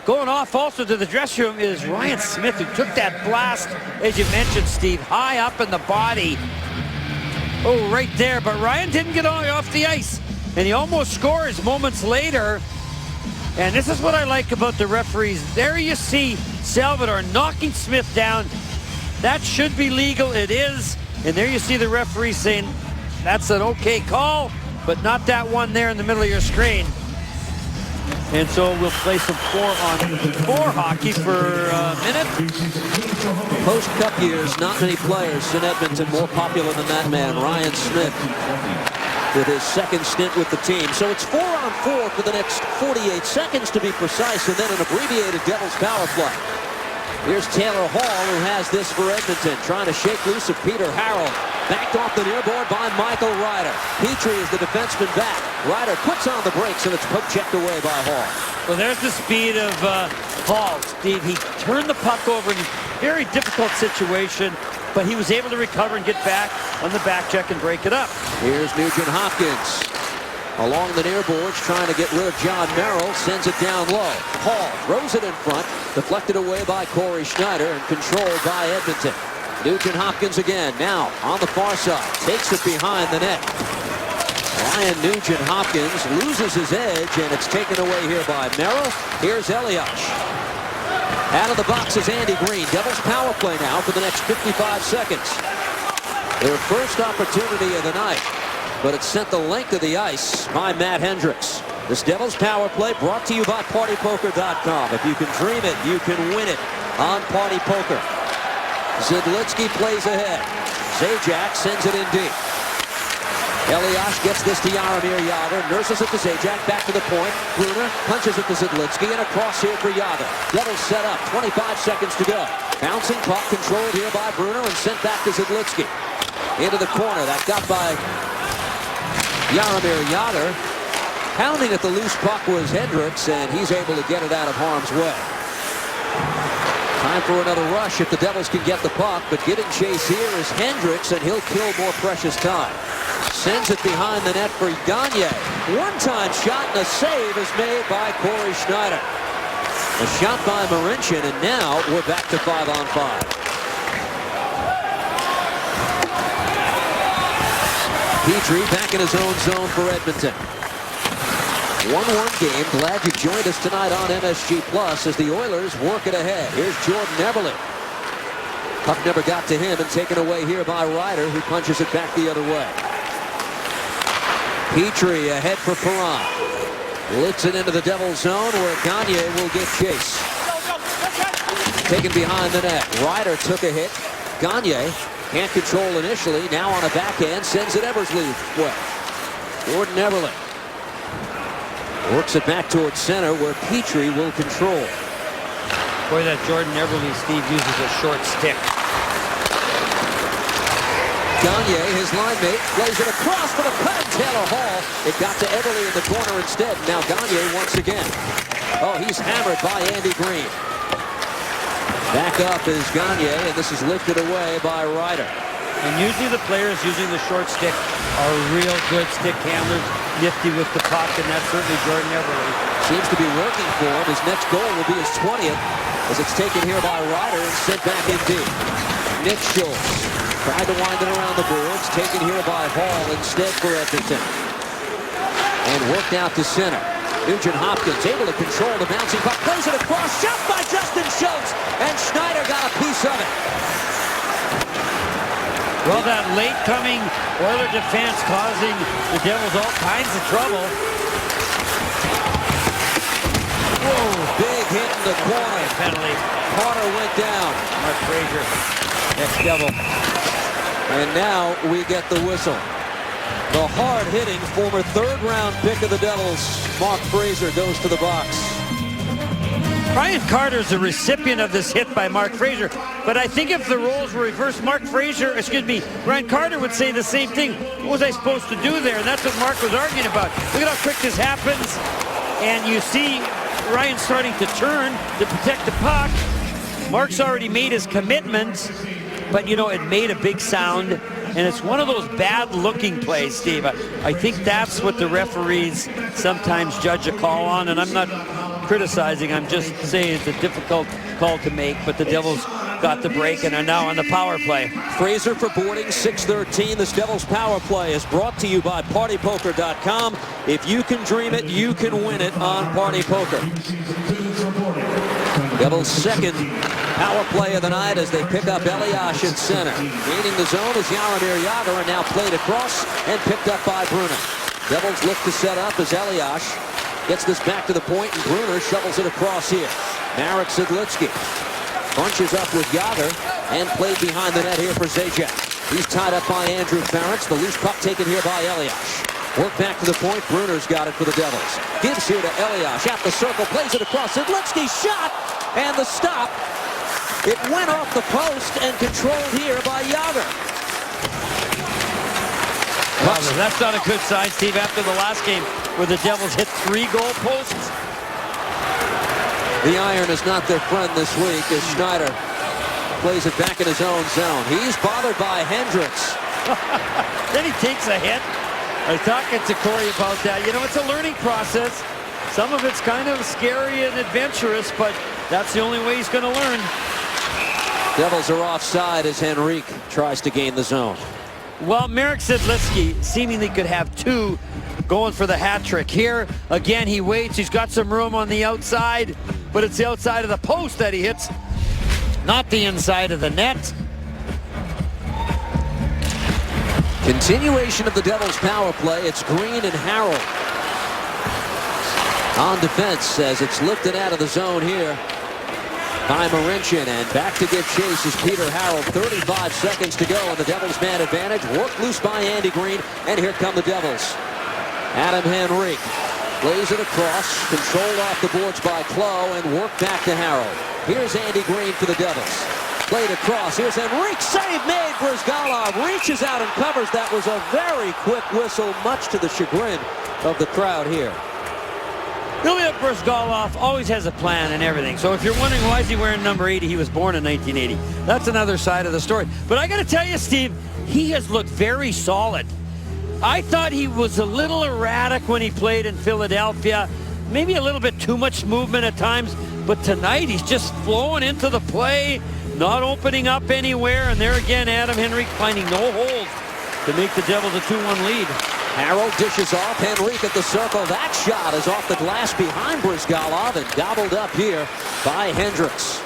going off also to the dressing room is Ryan Smith, who took that blast, as you mentioned, Steve, high up in the body. Oh, right there, but Ryan didn't get off the ice, and he almost scores moments later. And this is what I like about the referees. There you see Salvador knocking Smith down. That should be legal. It is. And there you see the referee saying, that's an okay call, but not that one there in the middle of your screen. And so we'll play some 4-on-4 hockey for a minute. Post-Cup years, not many players in Edmonton more popular than that man, Ryan Smith, with his second stint with the team. So it's 4-on-4 for the next 48 seconds to be precise, and then an abbreviated Devils power play. Here's Taylor Hall, who has this for Edmonton, trying to shake loose of Peter Harrell. Backed off the near board by Michael Ryder. Petrie is the defenseman back. Ryder puts on the brakes, and it's poke checked away by Hall. Well, there's the speed of Hall, Steve. He turned the puck over in a very difficult situation, but he was able to recover and get back on the back check and break it up. Here's Nugent Hopkins along the near boards, trying to get rid of John Merrill, sends it down low. Hall throws it in front, deflected away by Corey Schneider and controlled by Edmonton. Nugent Hopkins again, now on the far side, takes it behind the net. Ryan Nugent Hopkins loses his edge, and it's taken away here by Merrill. Here's Elias. Out of the box is Andy Green. Devils power play now for the next 55 seconds. Their first opportunity of the night, but it's sent the length of the ice by Matt Hendricks. This Devils power play brought to you by PartyPoker.com. If you can dream it, you can win it on Party Poker. Zidlitsky plays ahead. Zajac sends it in deep. Elias gets this to Jaromir Jagr, nurses it to Zajac, back to the point. Bruner punches it to Zidlitsky, and a cross here for Jagr. Devils set up, 25 seconds to go. Bouncing puck controlled here by Bruner and sent back to Zidlitsky. Into the corner, that got by Jaromir Jagr. Pounding at the loose puck was Hendricks, and he's able to get it out of harm's way. Time for another rush if the Devils can get the puck, but getting chase here is Hendricks, and he'll kill more precious time. Sends it behind the net for Gagne. One-time shot, and a save is made by Corey Schneider. A shot by Marincin, and now we're back to 5-on-5. Petrie back in his own zone for Edmonton. 1-1 game. Glad you joined us tonight on MSG Plus as the Oilers work it ahead. Here's Jordan Eberle. Puck never got to him and taken away here by Ryder, who punches it back the other way. Petrie ahead for Perron. Blitz it into the Devils zone where Gagne will get chase. Taken behind the net. Ryder took a hit. Gagne can't control initially. Now on a backhand, sends it Eversley's way. Jordan Eberle works it back towards center where Petrie will control. Boy, that Jordan Eberle, Steve, uses a short stick. Gagne, his line mate, plays it across for the cut. Taylor Hall. It got to Eberle in the corner instead. Now Gagne once again. Oh, he's hammered by Andy Green. Back up is Gagne, and this is lifted away by Ryder. And usually the players using the short stick are real good stick handlers, nifty with the puck, and that's certainly Jordan Eberle. Seems to be working for him. His next goal will be his 20th as it's taken here by Ryder and sent back in deep. Nick Schultz tried to wind it around the boards, taken here by Hall instead for Edmonton. And worked out to center. Nugent Hopkins able to control the bouncing puck, plays it across, shot by Justin Schultz, and Schneider got a piece of it. Well, that late coming Oiler defense causing the Devils all kinds of trouble. Whoa, big hit in the corner. Penalty. Carter went down. Mark Fraser, ex-Devil. And now we get the whistle. The hard-hitting former third-round pick of the Devils, Mark Fraser, goes to the box. Ryan Carter is the recipient of this hit by Mark Fraser, but I think if the roles were reversed, Ryan Carter would say the same thing. What was I supposed to do there? And that's what Mark was arguing about. Look at how quick this happens. And you see Ryan starting to turn to protect the puck. Mark's already made his commitment, but you know, it made a big sound. and it's one of those bad-looking plays, Steve. I think that's what the referees sometimes judge a call on, and I'm not criticizing. I'm just saying it's a difficult call to make, but the Devils got the break and are now on the power play. Fraser for boarding, 6:13. This Devils power play is brought to you by PartyPoker.com. If you can dream it, you can win it on Party Poker. Devils' second power play of the night as they pick up Elias in center. Gaining the zone is Jaromir Jagr, and now played across and picked up by Brunner. Devils look to set up as Elias gets this back to the point, and Brunner shovels it across here. Marek Zidlitsky bunches up with Jagr and played behind the net here for Zajac. He's tied up by Andrew Ference. The loose puck taken here by Elias. Work back to the point. Brunner's got it for the Devils. Gives here to Elias at the circle. Plays it across. Zidlitsky shot and the stop. It went off the post and controlled here by Jagr. Well, that's not a good sign, Steve, after the last game where the Devils hit 3 goal posts. The iron is not their friend this week as Schneider plays it back in his own zone. He's bothered by Hendricks. Then he takes a hit. I was talking to Corey about that. You know, it's a learning process. Some of it's kind of scary and adventurous, but that's the only way he's going to learn. Devils are offside as Henrique tries to gain the zone. Well, Marek Zidlitsky seemingly could have 2 going for the hat trick. Here, again, he waits. He's got some room on the outside, but it's the outside of the post that he hits, not the inside of the net. Continuation of the Devils power play. It's Green and Harold on defense as it's lifted out of the zone here by Marincin, and back to give chase is Peter Harold. 35 seconds to go, and the Devils man advantage. Worked loose by Andy Green, and here come the Devils. Adam Henrique lays it across, controlled off the boards by Clough, and worked back to Harold. Here's Andy Green for the Devils. Played across. Here's Henrique. Save made. Brizgalov reaches out and covers. That was a very quick whistle, much to the chagrin of the crowd here. Ilya Brizgalov always has a plan and everything. So if you're wondering why is he wearing number 80, he was born in 1980. That's another side of the story. But I got to tell you, Steve, he has looked very solid. I thought he was a little erratic when he played in Philadelphia. Maybe a little bit too much movement at times. But tonight, he's just flowing into the play, not opening up anywhere. And there again, Adam Henrique finding no holes to make the Devils a 2-1 lead. Harold dishes off. Henrique at the circle. That shot is off the glass behind Brizgalov and gobbled up here by Hendricks.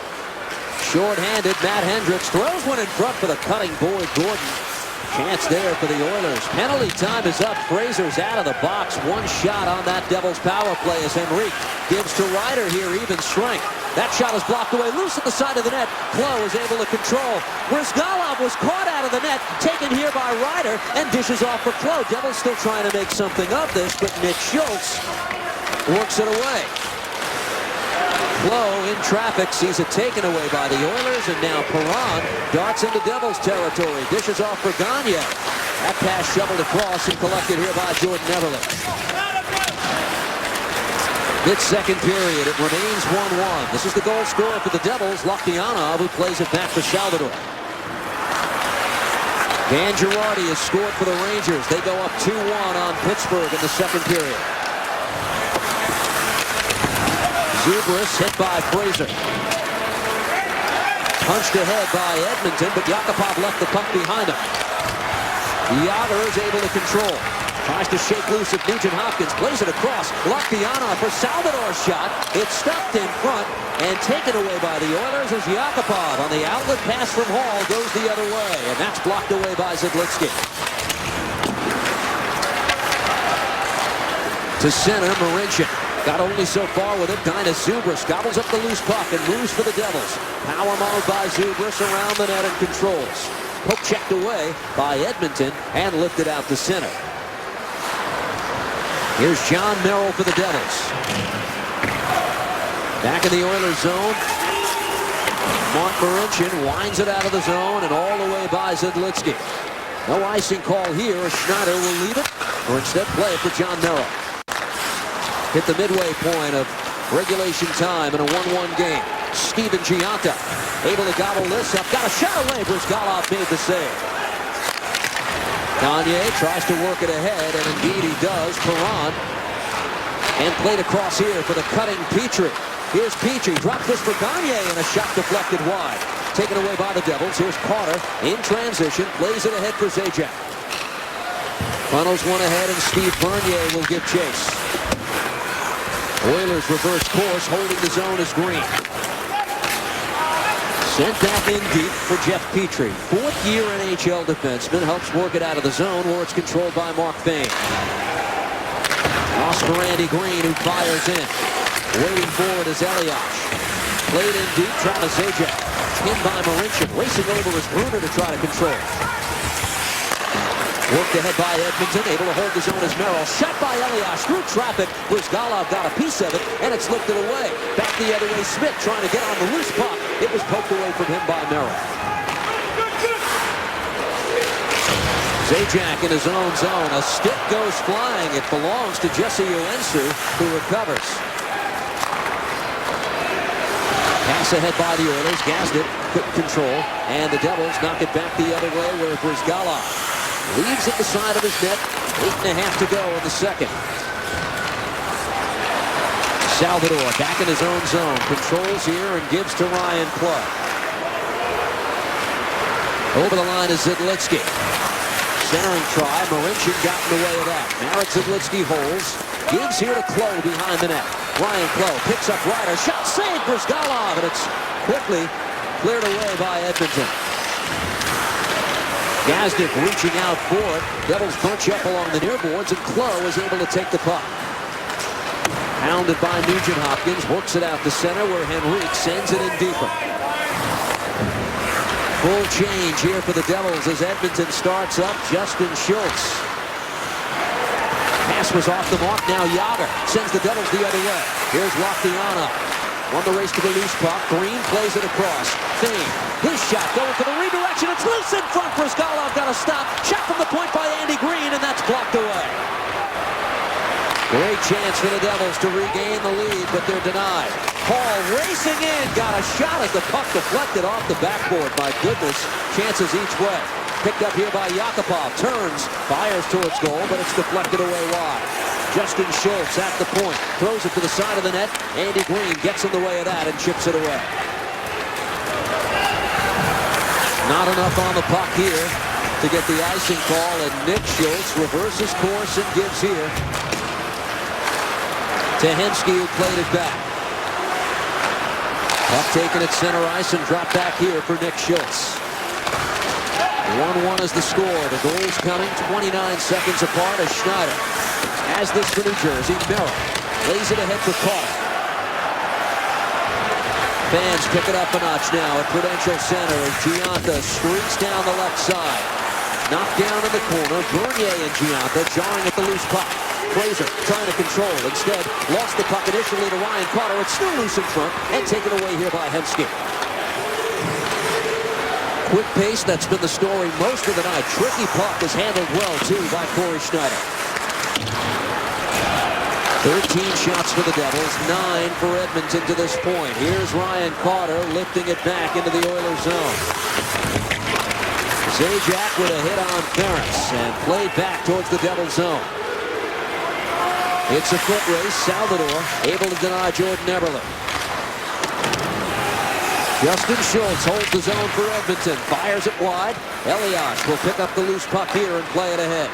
Short-handed Matt Hendricks throws one in front for the cutting Boyd Gordon. Chance there for the Oilers. Penalty time is up. Fraser's out of the box. One shot on that Devils power play as Henrique gives to Ryder here, even strength. That shot is blocked away, loose at the side of the net. Clough is able to control. Brizgalov was caught out of the net, taken here by Ryder, and dishes off for Clough. Devils still trying to make something of this, but Nick Schultz works it away. Clough in traffic sees it taken away by the Oilers, and now Perron darts into Devils territory. Dishes off for Gagne. That pass shoveled across and collected here by Jordan Eberle. Mid-second period, it remains 1-1. This is the goal scorer for the Devils, Lokdianov, who plays it back for Salvador. Dan Girardi has scored for the Rangers. They go up 2-1 on Pittsburgh in the second period. Zubris hit by Fraser. Punched ahead by Edmonton, but Yakupov left the puck behind him. Jagr is able to control. Tries to shake loose of Nugent Hopkins. Plays it across. Lokdianov for Salvador's shot. It's stuffed in front and taken away by the Oilers as Yakupov on the outlet pass from Hall goes the other way. And that's blocked away by Zidlitsky. To center, Marincin. Got only so far with it. Dainis Zubris gobbles up the loose puck and moves for the Devils. Power mode by Zubris around the net and controls. Poke checked away by Edmonton and lifted out to center. Here's John Merrill for the Devils. Back in the Oilers zone. Mark Marincin winds it out of the zone and all the way by Zidlitsky. No icing call here as Schneider will leave it, or instead play it for John Merrill. Hit the midway point of regulation time in a 1-1 game. Steven Gionta able to gobble this up. Got a shot away. Brizgalov made the save. Gagne tries to work it ahead, and indeed he does. Perron. And played across here for the cutting Petrie. Here's Petrie. Drop this for Gagne, and a shot deflected wide. Taken away by the Devils. Here's Carter in transition. Plays it ahead for Zajac. Funnels one ahead, and Steve Bernier will give chase. Oilers reverse course, holding the zone is Green. Sent back in deep for Jeff Petrie. Fourth-year NHL defenseman, helps work it out of the zone where it's controlled by Mark Fane. Lost for Andy Green, who fires in. Waiting for it is Elias. Played in deep, Travis Zajac. Pinned by Marincin. Racing over is Bruner to try to control. Worked ahead by Edmonton, able to hold the zone as Merrill. Shot by Elias through traffic. Brizgalov got a piece of it, and it's lifted away. Back the other way, Smith trying to get on the loose puck. It was poked away from him by Merrill. Zajac in his own zone. A stick goes flying. It belongs to Jesse Uensu, who recovers. Pass ahead by the Oilers. Gazdit couldn't control, and the Devils knock it back the other way where Brizgalov leaves at the side of his net. 8.5 to go in the second. Salvador back in his own zone. Controls here and gives to Ryan Clark. Over the line is Zidlitsky. Centering try. Marincin got in the way of that. Marat Zidlitsky holds. Gives here to Clough behind the net. Ryan Clough picks up Ryder. Shot saved for Brizgalov, and it's quickly cleared away by Edmonton. Gazdit reaching out for it. Devils bunch up along the near boards, and Clough is able to take the puck. Hounded by Nugent Hopkins. Works it out to center where Henrique sends it in deeper. Full change here for the Devils as Edmonton starts up. Justin Schultz. Pass was off the mark. Now Yager sends the Devils the other way. Here's Lochtiana. On the race to the loose puck. Green plays it across. Fane. His shot going for the redirection. It's loose in front. Brizgalov got a stop. Shot from the point by Andy Green, and that's blocked away. Great chance for the Devils to regain the lead, but they're denied. Hall racing in. Got a shot at the puck deflected off the backboard. My goodness. Chances each way. Picked up here by Yakupov. Turns. Fires towards goal, but it's deflected away wide. Justin Schultz at the point. Throws it to the side of the net. Andy Green gets in the way of that and chips it away. Not enough on the puck here to get the icing call, and Nick Schultz reverses course and gives here to Hemsky, who played it back. Puck taken at center ice and dropped back here for Nick Schultz. 1-1 is the score. The goals coming 29 seconds apart as Schneider has this for New Jersey. Merrill lays it ahead for Carter. Fans pick it up a notch now at Prudential Center as Gianta streaks down the left side. Knocked down in the corner. Bernier and Gianta jarring at the loose puck. Fraser trying to control. Instead, lost the puck initially to Ryan Carter. It's still loose in front and taken away here by Hemsky. Quick pace, that's been the story most of the night. Tricky puck is handled well, too, by Corey Schneider. 13 shots for the Devils, 9 for Edmonton to this point. Here's Ryan Carter lifting it back into the Oilers zone. Zajac with a hit on Ferris and played back towards the Devils zone. It's a foot race. Salvador able to deny Jordan Eberle. Justin Schultz holds the zone for Edmonton. Fires it wide. Elias will pick up the loose puck here and play it ahead.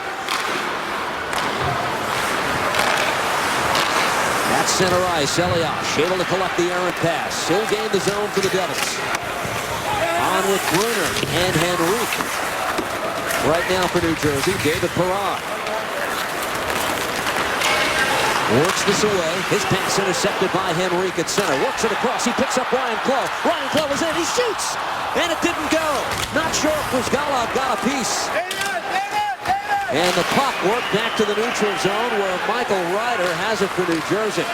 At center ice, Elias able to collect the errant pass. He'll gain the zone for the Devils. On with Bruner and Henrique. Right now for New Jersey, David Perron. Works this away. His pass intercepted by Henrique at center. Works it across. He picks up Ryan Clough. Ryan Clough is in. He shoots. And it didn't go. Not sure if Brizgalov got a piece. And the puck worked back to the neutral zone where Michael Ryder has it for New Jersey.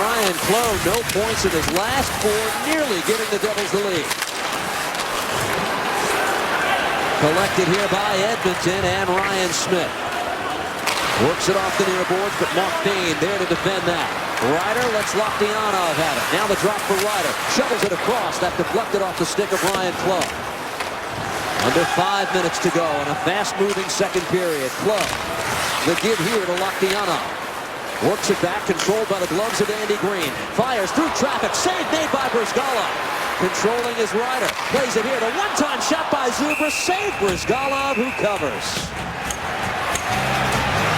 Ryan Clough, no points in his last 4, nearly giving the Devils the lead. Collected here by Edmonton and Ryan Smith. Works it off the near boards, but Mark Fane there to defend that. Ryder lets Lochtianov have it. Now the drop for Ryder. Shovels it across. That deflected off the stick of Ryan Clough. Under 5 minutes to go in a fast-moving second period. Clough, the give here to Lockdown. Works it back, controlled by the gloves of Andy Green. Fires through traffic, save made by Bryzgalov. Controlling his rider, plays it here. The one-time shot by Zubris, saved Bryzgalov, who covers.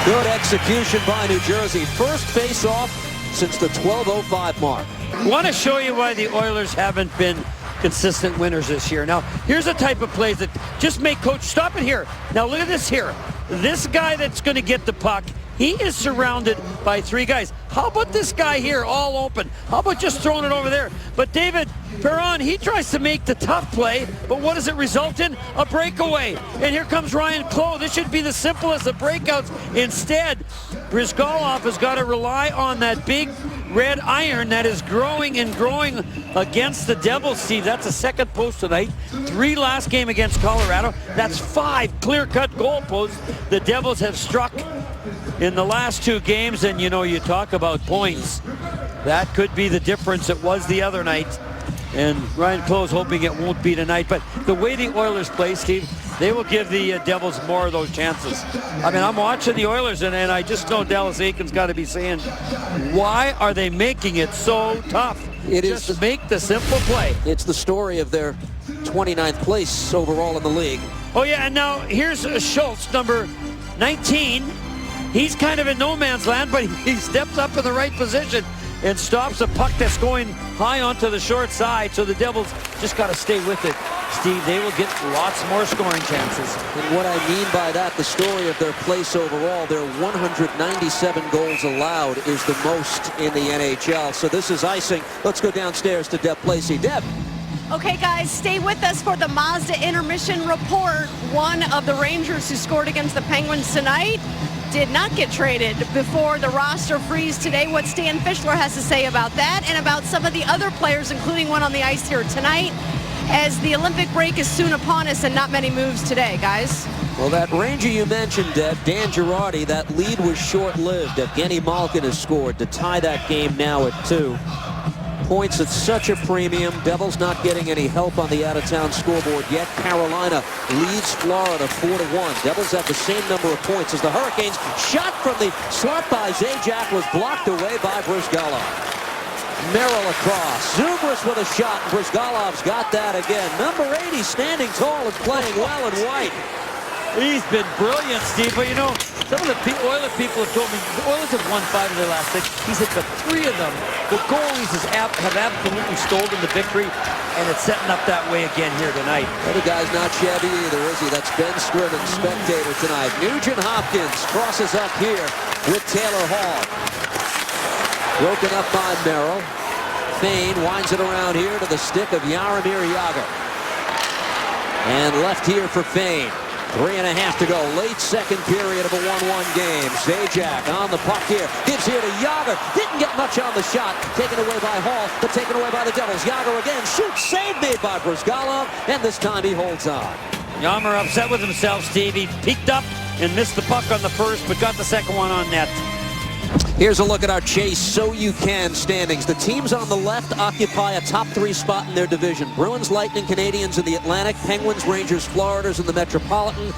Good execution by New Jersey. First face-off since the 12:05 mark. Want to show you why the Oilers haven't been consistent winners this year. Now, here's the type of plays that just make coach stop it here. Now, look at this here. This guy that's going to get the puck, he is surrounded by 3 guys. How about this guy here all open? How about just throwing it over there? But David Perron, he tries to make the tough play, but what does it result in? A breakaway. And here comes Ryan Clough. This should be the simplest of breakouts. Instead, Bryzgalov has got to rely on that big red iron that is growing and growing against the Devils, Steve. That's a second post tonight. 3 last game against Colorado. That's 5 clear-cut goal posts the Devils have struck in the last 2 games. And, you know, you talk about points. That could be the difference. It was the other night. And Ryan Clough's hoping it won't be tonight. But the way the Oilers play, Steve, they will give the Devils more of those chances. I mean, I'm watching the Oilers, and I just know Dallas Eakins got to be saying, why are they making it so tough? Just make the simple play. It's the story of their 29th place overall in the league. Oh, yeah, and now here's Schultz, number 19. He's kind of in no man's land, but he steps up in the right position and stops a puck that's going high onto the short side. So the Devils just got to stay with it. Steve, they will get lots more scoring chances. And what I mean by that, the story of their place overall, their 197 goals allowed is the most in the NHL. So this is icing. Let's go downstairs to Deb Placey. Deb. Okay, guys, stay with us for the Mazda intermission report. One of the Rangers who scored against the Penguins tonight did not get traded before the roster freeze today. What Stan Fischler has to say about that and about some of the other players, including one on the ice here tonight, as the Olympic break is soon upon us and not many moves today, guys. Well, that Ranger you mentioned, Deb, Dan Girardi, that lead was short-lived. Evgeny Malkin has scored to tie that game now at 2. Points at such a premium. Devils not getting any help on the out-of-town scoreboard yet. Carolina leads Florida 4-1. Devils have the same number of points as the Hurricanes. Shot from the slot by Zajac was blocked away by Bryzgalov. Merrill across. Zubris with a shot. Bryzgalov's got that again. Number 80 standing tall and playing well in white. He's been brilliant, Steve. But, you know, some of the Oilers people have told me the Oilers have won 5 of their last 6. He said the 3 of them, the goalies have absolutely stolen the victory, and it's setting up that way again here tonight. The guy's not shabby either, is he? That's Ben Scriven, spectator tonight. Nugent Hopkins crosses up here with Taylor Hall. Broken up by Merrill. Fane winds it around here to the stick of Jaromir Jagr. And left here for Fane. 3.5 to go. Late second period of a 1-1 game. Zajac on the puck here. Gives here to Jagr. Didn't get much on the shot. Taken away by Hall, but taken away by the Devils. Jagr again. Shoots. Save made by Bryzgalov. And this time he holds on. Jaromir upset with himself, Steve. He peeked up and missed the puck on the first, but got the second one on net. Here's a look at our Chase So You Can standings. The teams on the left occupy a top 3 spot in their division. Bruins, Lightning, Canadians in the Atlantic. Penguins, Rangers, Floriders in the Metropolitan.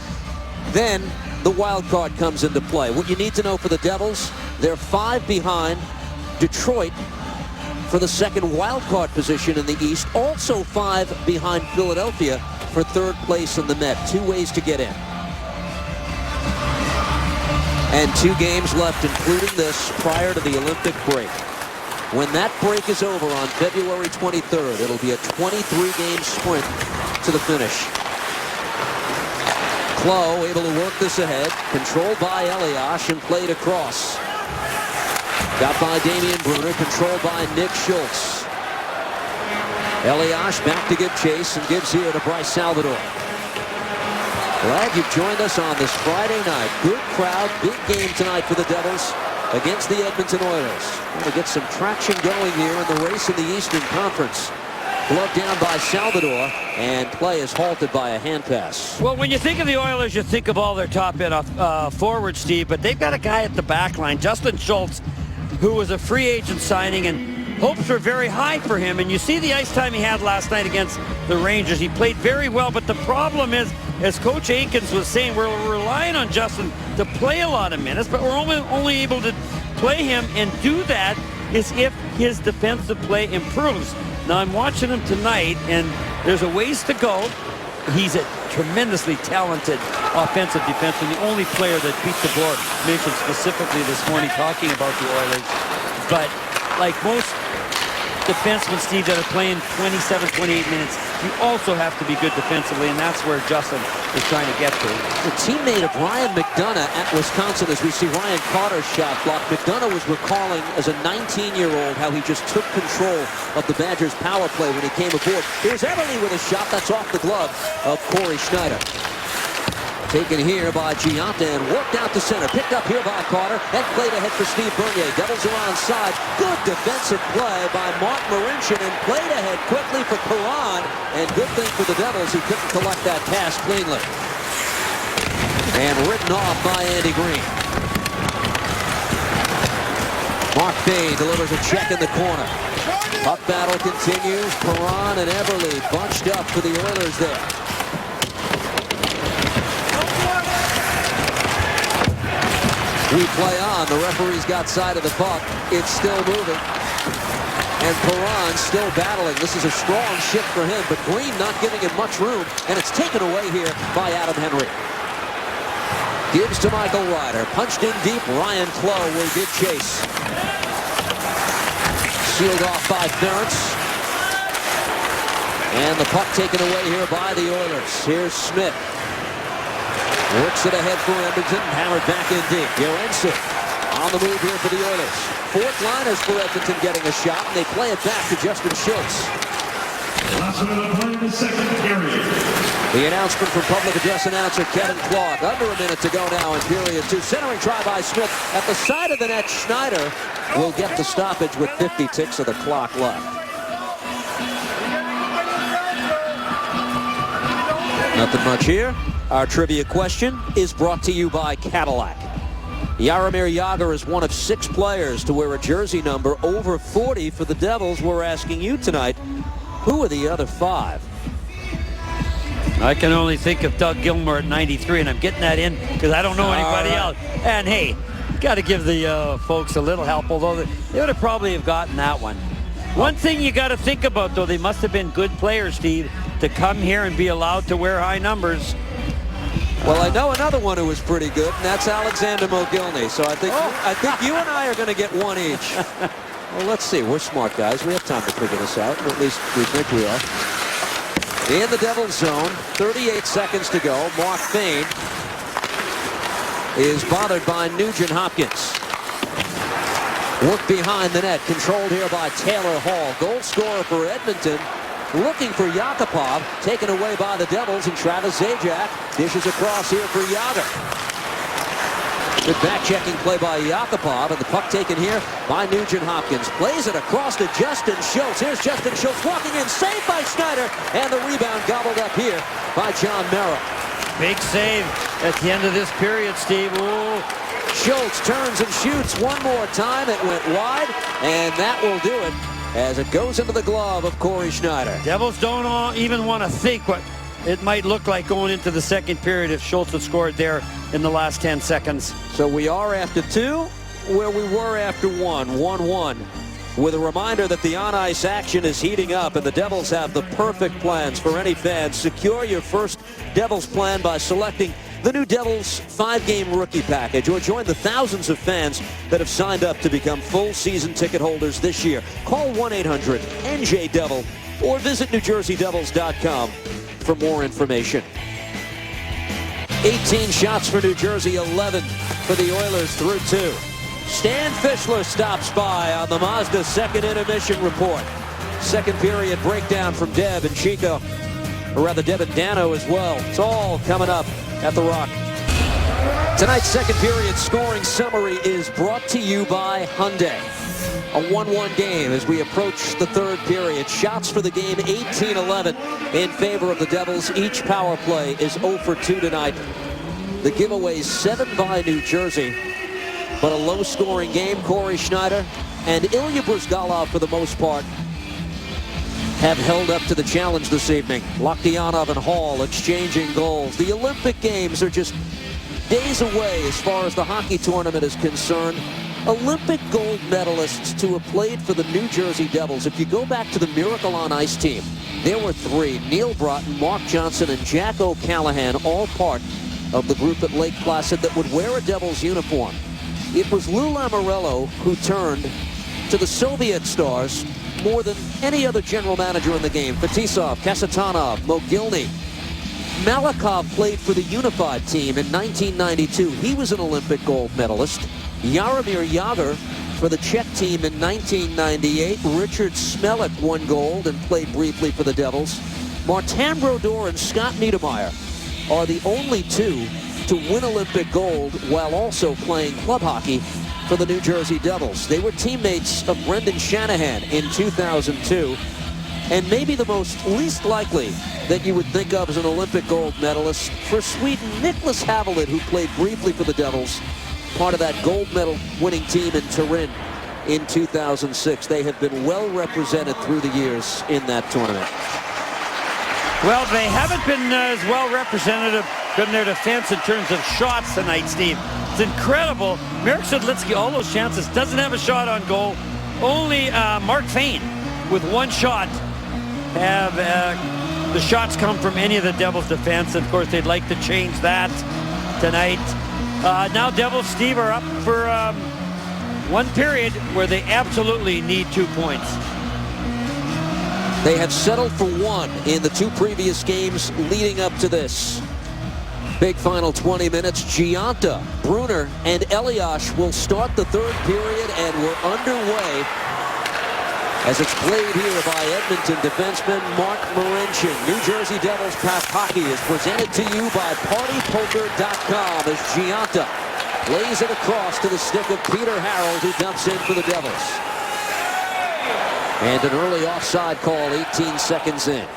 Then the wild card comes into play. What you need to know for the Devils, they're 5 behind Detroit for the second wild card position in the East. Also 5 behind Philadelphia for 3rd place in the Met. 2 ways to get in. And 2 games left, including this, prior to the Olympic break. When that break is over on February 23rd, it'll be a 23-game sprint to the finish. Clough able to work this ahead, controlled by Elias and played across. Got by Damian Brunner, controlled by Nick Schultz. Elias back to give chase and gives here to Bryce Salvador. Glad you've joined us on this Friday night. Good crowd, big game tonight for the Devils against the Edmonton Oilers. We'll get some traction going here in the race in the Eastern Conference. Glove down by Salvador, and play is halted by a hand pass. Well, when you think of the Oilers, you think of all their top end forwards, Steve, but they've got a guy at the back line, Justin Schultz, who was a free agent signing, and hopes were very high for him. And you see the ice time he had last night against the Rangers. He played very well, but the problem is, as Coach Aikens was saying, we're relying on Justin to play a lot of minutes, but we're only able to play him and do that is if his defensive play improves. Now I'm watching him tonight, and there's a ways to go. He's a tremendously talented offensive defenseman, the only player that Pete DeBoer mentioned specifically this morning talking about the Oilers. But like most defensemen, Steve, that are playing 27, 28 minutes, you also have to be good defensively, and that's where Justin is trying to get to. The teammate of Ryan McDonough at Wisconsin, as we see Ryan Carter's shot blocked. McDonough was recalling as a 19-year-old how he just took control of the Badgers' power play when he came aboard. Here's Everly with a shot that's off the glove of Corey Schneider. Taken here by Giunta and worked out to center. Picked up here by Carter and played ahead for Steve Bernier. Devils are onside. Good defensive play by Mark Marincin and played ahead quickly for Perron. And good thing for the Devils, he couldn't collect that pass cleanly. And written off by Andy Green. Mark Fay delivers a check in the corner. Puck battle continues. Perron and Everly bunched up for the Oilers there. We play on. The referee's got side of the puck. It's still moving. And Perron still battling. This is a strong shift for him, but Green not giving him much room, and it's taken away here by Adam Henry. Gives to Michael Ryder. Punched in deep. Ryan Clough will give chase. Sealed off by Ferentz. And the puck taken away here by the Oilers. Here's Smith. Works it ahead for Edmonton. Hammered back in deep. Johansson on the move here for the Oilers. Fourth liners for Edmonton getting a shot, and they play it back to Justin Schultz. Last minute of play in the second period. The announcement from public address announcer Kevin Clark. Under a minute to go now in period 2. Centering try by Smith. At the side of the net, Schneider will get the stoppage with 50 ticks of the clock left. Nothing much here. Our trivia question is brought to you by Cadillac. Jaromir Jagr is one of 6 players to wear a jersey number over 40 for the Devils. We're asking you tonight, who are the other 5? I can only think of Doug Gilmour at 93, and I'm getting that in because I don't know anybody else. And hey, got to give the folks a little help, although they would have probably have gotten that one. One thing you got to think about, though, they must have been good players, Steve, to come here and be allowed to wear high numbers. Well, I know another one who was pretty good, and that's Alexander Mogilny. So I think you and I are going to get one each. Well, let's see. We're smart guys. We have time to figure this out, or at least we think we are. In the Devils zone, 38 seconds to go. Mark Fane is bothered by Nugent Hopkins. Work behind the net, controlled here by Taylor Hall. Goal scorer for Edmonton. Looking for Yakupov, taken away by the Devils, and Travis Zajac dishes across here for Jagr. Good back-checking play by Yakupov, and the puck taken here by Nugent Hopkins. Plays it across to Justin Schultz. Here's Justin Schultz walking in, saved by Schneider, and the rebound gobbled up here by John Merrill. Big save at the end of this period, Steve. Ooh. Schultz turns and shoots one more time. It went wide, and that will do it as it goes into the glove of Corey Schneider. Devils don't even want to think what it might look like going into the second period if Schultz had scored there in the last 10 seconds. So we are after 2 where we were after 1, 1-1. With a reminder that the on-ice action is heating up and the Devils have the perfect plans for any fans. Secure your first Devils plan by selecting the new Devils 5-game rookie package, or join the thousands of fans that have signed up to become full season ticket holders this year. Call 1-800-NJ-DEVIL or visit NewJerseyDevils.com for more information. 18 shots for New Jersey, 11 for the Oilers through 2. Stan Fischler stops by on the Mazda second intermission report. Second period breakdown from Deb and Chico, or rather Deb and Dano as well. It's all coming up at the Rock. Tonight's second period scoring summary is brought to you by Hyundai. A 1-1 game as we approach the third period. Shots for the game 18-11 in favor of the Devils. Each power play is 0 for 2 tonight. The giveaway 7 by New Jersey, but a low-scoring game. Corey Schneider and Ilya Bryzgalov, for the most part, have held up to the challenge this evening. Loktionov and Hall exchanging goals. The Olympic Games are just days away as far as the hockey tournament is concerned. Olympic gold medalists to have played for the New Jersey Devils. If you go back to the Miracle on Ice team, there were three: Neil Broughton, Mark Johnson, and Jack O'Callahan, all part of the group at Lake Placid that would wear a Devils uniform. It was Lou Lamoriello who turned to the Soviet stars more than any other general manager in the game. Fetisov, Kasatonov, Mogilny. Malikov played for the Unified team in 1992. He was an Olympic gold medalist. Jaromir Jagr for the Czech team in 1998. Richard Smelik won gold and played briefly for the Devils. Martin Brodeur and Scott Niedermayer are the only two to win Olympic gold while also playing club hockey for the New Jersey Devils. They were teammates of Brendan Shanahan in 2002. And maybe the least likely that you would think of as an Olympic gold medalist for Sweden, Nicholas Havelid, who played briefly for the Devils, part of that gold medal winning team in Turin in 2006. They have been well represented through the years in that tournament. Well, they haven't been as well representative in their defense in terms of shots tonight, Steve. It's incredible. Marek Sedlitsky, all those chances, doesn't have a shot on goal. Only Mark Fane with one shot have the shots come from any of the Devils' defense. Of course, they'd like to change that tonight. Now Devils, Steve, are up for one period where they absolutely need 2 points. They have settled for one in the two previous games leading up to this. Big final 20 minutes. Gianta, Brunner, and Elias will start the third period, and we're underway as it's played here by Edmonton defenseman Mark Marincin. New Jersey Devils Past Hockey is presented to you by PartyPoker.com as Gianta lays it across to the stick of Peter Harold, who dumps in for the Devils. And an early offside call 18 seconds in.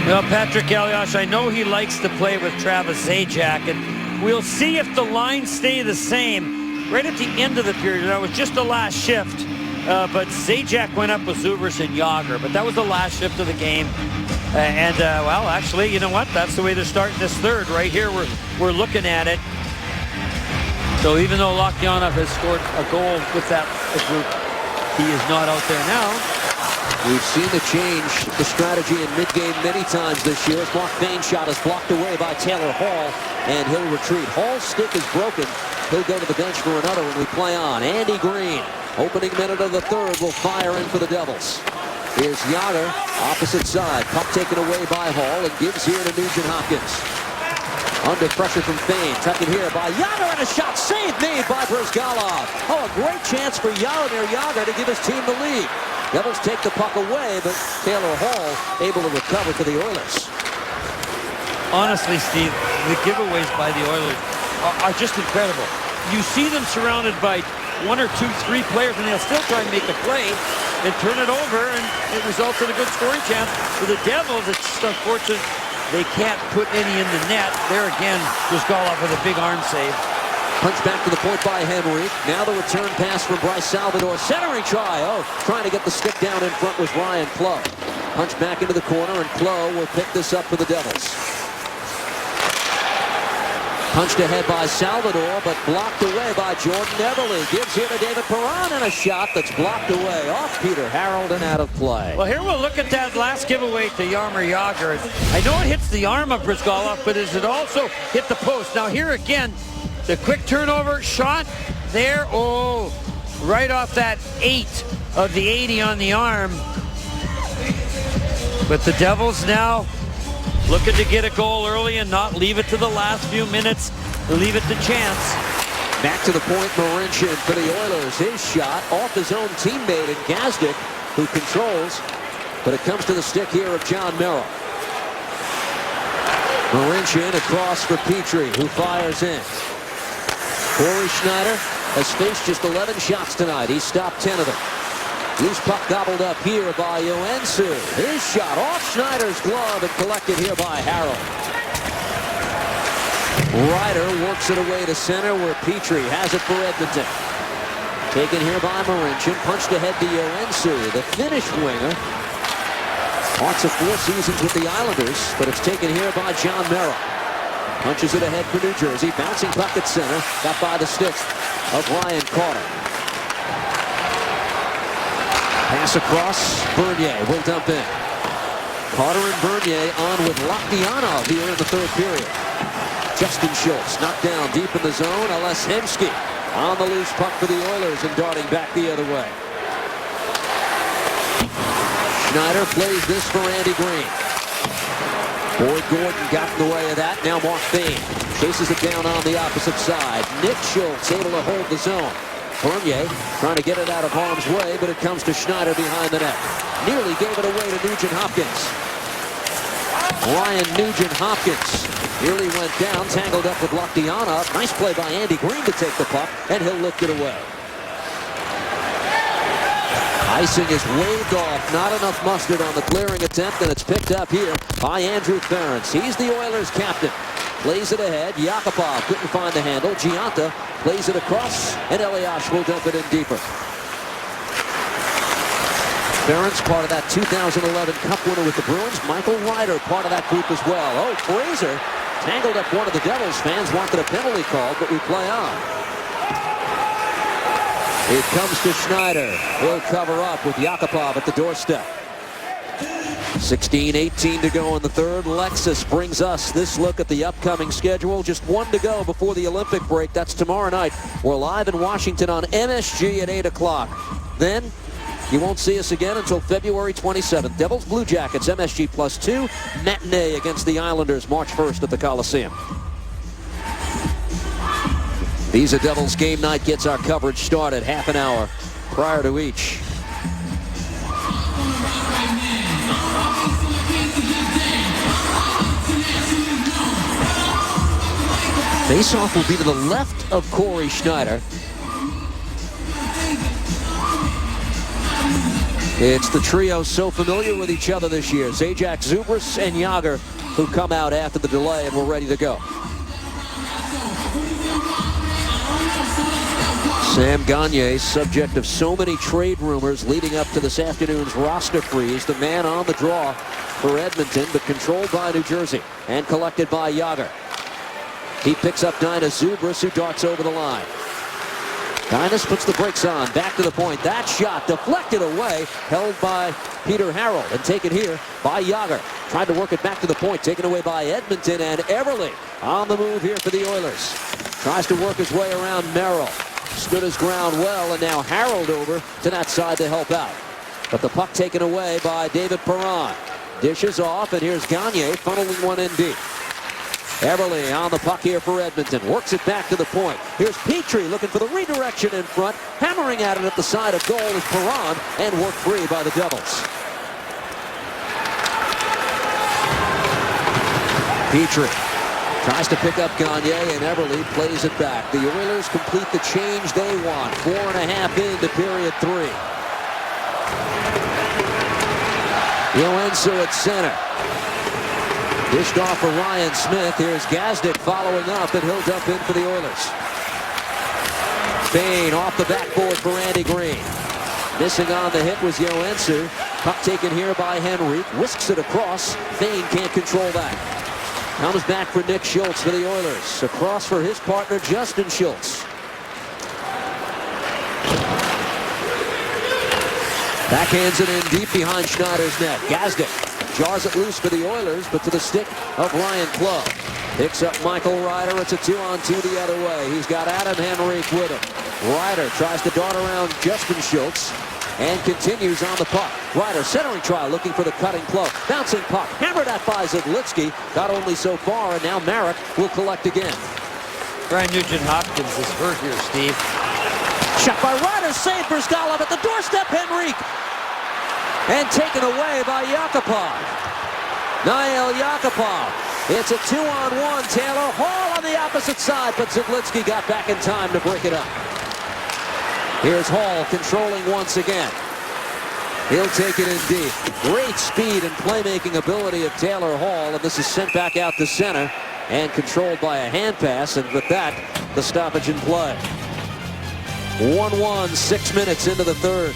Well, Patrick Elias, I know he likes to play with Travis Zajac, and we'll see if the lines stay the same right at the end of the period. That was just the last shift, but Zajac went up with Zubers and Jagr, but that was the last shift of the game. Well, actually, you know what? That's the way they're starting this third. Right here, we're looking at it. So even though Loktionov has scored a goal with that group, he is not out there now. We've seen the change, the strategy in mid-game many times this year. Mark Fane's shot is blocked away by Taylor Hall, and he'll retreat. Hall's stick is broken. He'll go to the bench for another when we play on. Andy Green, opening minute of the third, will fire in for the Devils. Here's Jagr, opposite side. Puck taken away by Hall, and gives here to Nugent Hopkins. Under pressure from Fane, tucked in here by Jagr, and a shot saved made by Bryzgalov. Oh, a great chance for Jaromir Jagr to give his team the lead. Devils take the puck away, but Taylor Hall able to recover for the Oilers. Honestly, Steve, the giveaways by the Oilers are just incredible. You see them surrounded by 1 or 2, 3 players, and they'll still try and make a play and turn it over, and it results in a good scoring chance. For the Devils, it's just unfortunate they can't put any in the net. There again, Bryzgalov with a big arm save. Punch back to the point by Henry. Now the return pass from Bryce Salvador. Centering try. Oh, trying to get the stick down in front was Ryan Clough. Punch back into the corner, and Clough will pick this up for the Devils. Punched ahead by Salvador, but blocked away by Jordan Eberle. Gives here to David Perron, and a shot that's blocked away off Peter Harold and out of play. Well, here we'll look at that last giveaway to Jaromir Jagr. I know it hits the arm of Bryzgalov, but does it also hit the post? Now here again, the quick turnover shot there. Oh, right off that 8 of the 80 on the arm. But the Devils now looking to get a goal early and not leave it to the last few minutes. Leave it to chance. Back to the point, Marincin for the Oilers. His shot off his own teammate in Gazdic, who controls, but it comes to the stick here of John Merrill. Marincin across for Petrie, who fires in. Corey Schneider has faced just 11 shots tonight. He's stopped 10 of them. Loose puck gobbled up here by Joensuu. His shot off Schneider's glove and collected here by Harold. Ryder works it away to center where Petrie has it for Edmonton. Taken here by Marincin. Punched ahead to Yoensu, the Finnish winger. Haunts of 4 seasons with the Islanders, but it's taken here by John Merrill. Punches it ahead for New Jersey. Bouncing puck at center. Got by the stick of Ryan Carter. Pass across. Bernier will dump in. Carter and Bernier on with Lokdianov here in the 3rd period. Justin Schultz knocked down deep in the zone. Ales Hemsky on the loose puck for the Oilers and darting back the other way. Schneider plays this for Andy Green. Boyd Gordon got in the way of that. Now Mark Bain chases it down on the opposite side. Nick Schultz able to hold the zone. Bernier trying to get it out of harm's way, but it comes to Schneider behind the net. Nearly gave it away to Nugent Hopkins. Ryan Nugent Hopkins nearly went down, tangled up with Lokdianov. Nice play by Andy Green to take the puck, and he'll lift it away. Icing is waved off. Not enough mustard on the clearing attempt, and it's picked up here by Andrew Ference. He's the Oilers' captain. Plays it ahead. Yakupov couldn't find the handle. Giunta plays it across, and Elias will dump it in deeper. Ference, part of that 2011 Cup winner with the Bruins. Michael Ryder, part of that group as well. Oh, Fraser tangled up one of the Devils. Fans wanted a penalty called, but we play on. It comes to Schneider. He'll cover up with Yakupov at the doorstep. 16:18 to go in the 3rd. Lexus brings us this look at the upcoming schedule. Just 1 to go before the Olympic break. That's tomorrow night. We're live in Washington on MSG at 8 o'clock. Then you won't see us again until February 27th. Devils Blue Jackets, MSG +2. Matinee against the Islanders March 1st at the Coliseum. Visa Devils Game Night gets our coverage started half an hour prior to each. Faceoff will be to the left of Corey Schneider. It's the trio so familiar with each other this year. Zajac, Zubris, and Yager, who come out after the delay and we're ready to go. Sam Gagner, subject of so many trade rumors leading up to this afternoon's roster freeze. The man on the draw for Edmonton, but controlled by New Jersey and collected by Yager. He picks up Dinas Zubris, who darts over the line. Dinas puts the brakes on, back to the point. That shot deflected away, held by Peter Harold, and taken here by Yager. Tried to work it back to the point, taken away by Edmonton, and Everly on the move here for the Oilers. Tries to work his way around Merrill. Stood his ground well, and now Harold over to that side to help out. But the puck taken away by David Perron. Dishes off, and here's Gagner funneling one in deep. Everly on the puck here for Edmonton. Works it back to the point. Here's Petrie looking for the redirection in front. Hammering at it at the side of goal is Perron, and worked free by the Devils. Petrie tries to pick up Gagner, and Everly plays it back. The Oilers complete the change they want. 4.5 into period 3. Yoensu at center. Dished off for Ryan Smith. Here's Gazdic following up, and he'll dump in for the Oilers. Bain off the backboard for Andy Green. Missing on the hit was Yoensu. Puck taken here by Henrique. Whisks it across. Bain can't control that. Comes back for Nick Schultz for the Oilers. Across for his partner, Justin Schultz. Backhands it in deep behind Schneider's net. Gazdic jars it loose for the Oilers, but to the stick of Ryan Clough. Picks up Michael Ryder. It's a 2-on-2 the other way. He's got Adam Henrique with him. Ryder tries to dart around Justin Schultz and continues on the puck. Ryder centering try, looking for the cutting Clough. Bouncing puck, hammered at by Zidlitsky. Got only so far, and now Marek will collect again. Brian Nugent-Hopkins is hurt here, Steve. Shot by Ryder, saved for Skalov at the doorstep, Henrique. And taken away by Yakupov. Nail Yakupov. It's a 2-on-1. Taylor Hall on the opposite side, but Zidlitsky got back in time to break it up. Here's Hall controlling once again. He'll take it in deep. Great speed and playmaking ability of Taylor Hall, and this is sent back out to center and controlled by a hand pass, and with that, the stoppage in play. 1-1, 6 minutes into the third.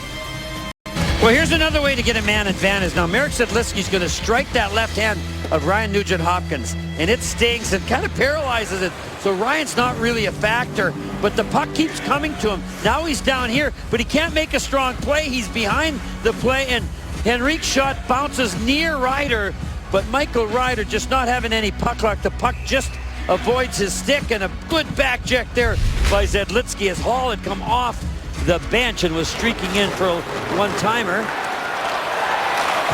Well, here's another way to get a man advantage. Now, Marek Sedlitsky's going to strike that left hand of Ryan Nugent-Hopkins, and it stings and kind of paralyzes it. So Ryan's not really a factor, but the puck keeps coming to him. Now he's down here, but he can't make a strong play. He's behind the play, and Henrique's shot bounces near Ryder, but Michael Ryder just not having any puck luck. The puck just avoids his stick, and a good back check there by Sedlitsky as Hall had come off the bench and was streaking in for a one-timer.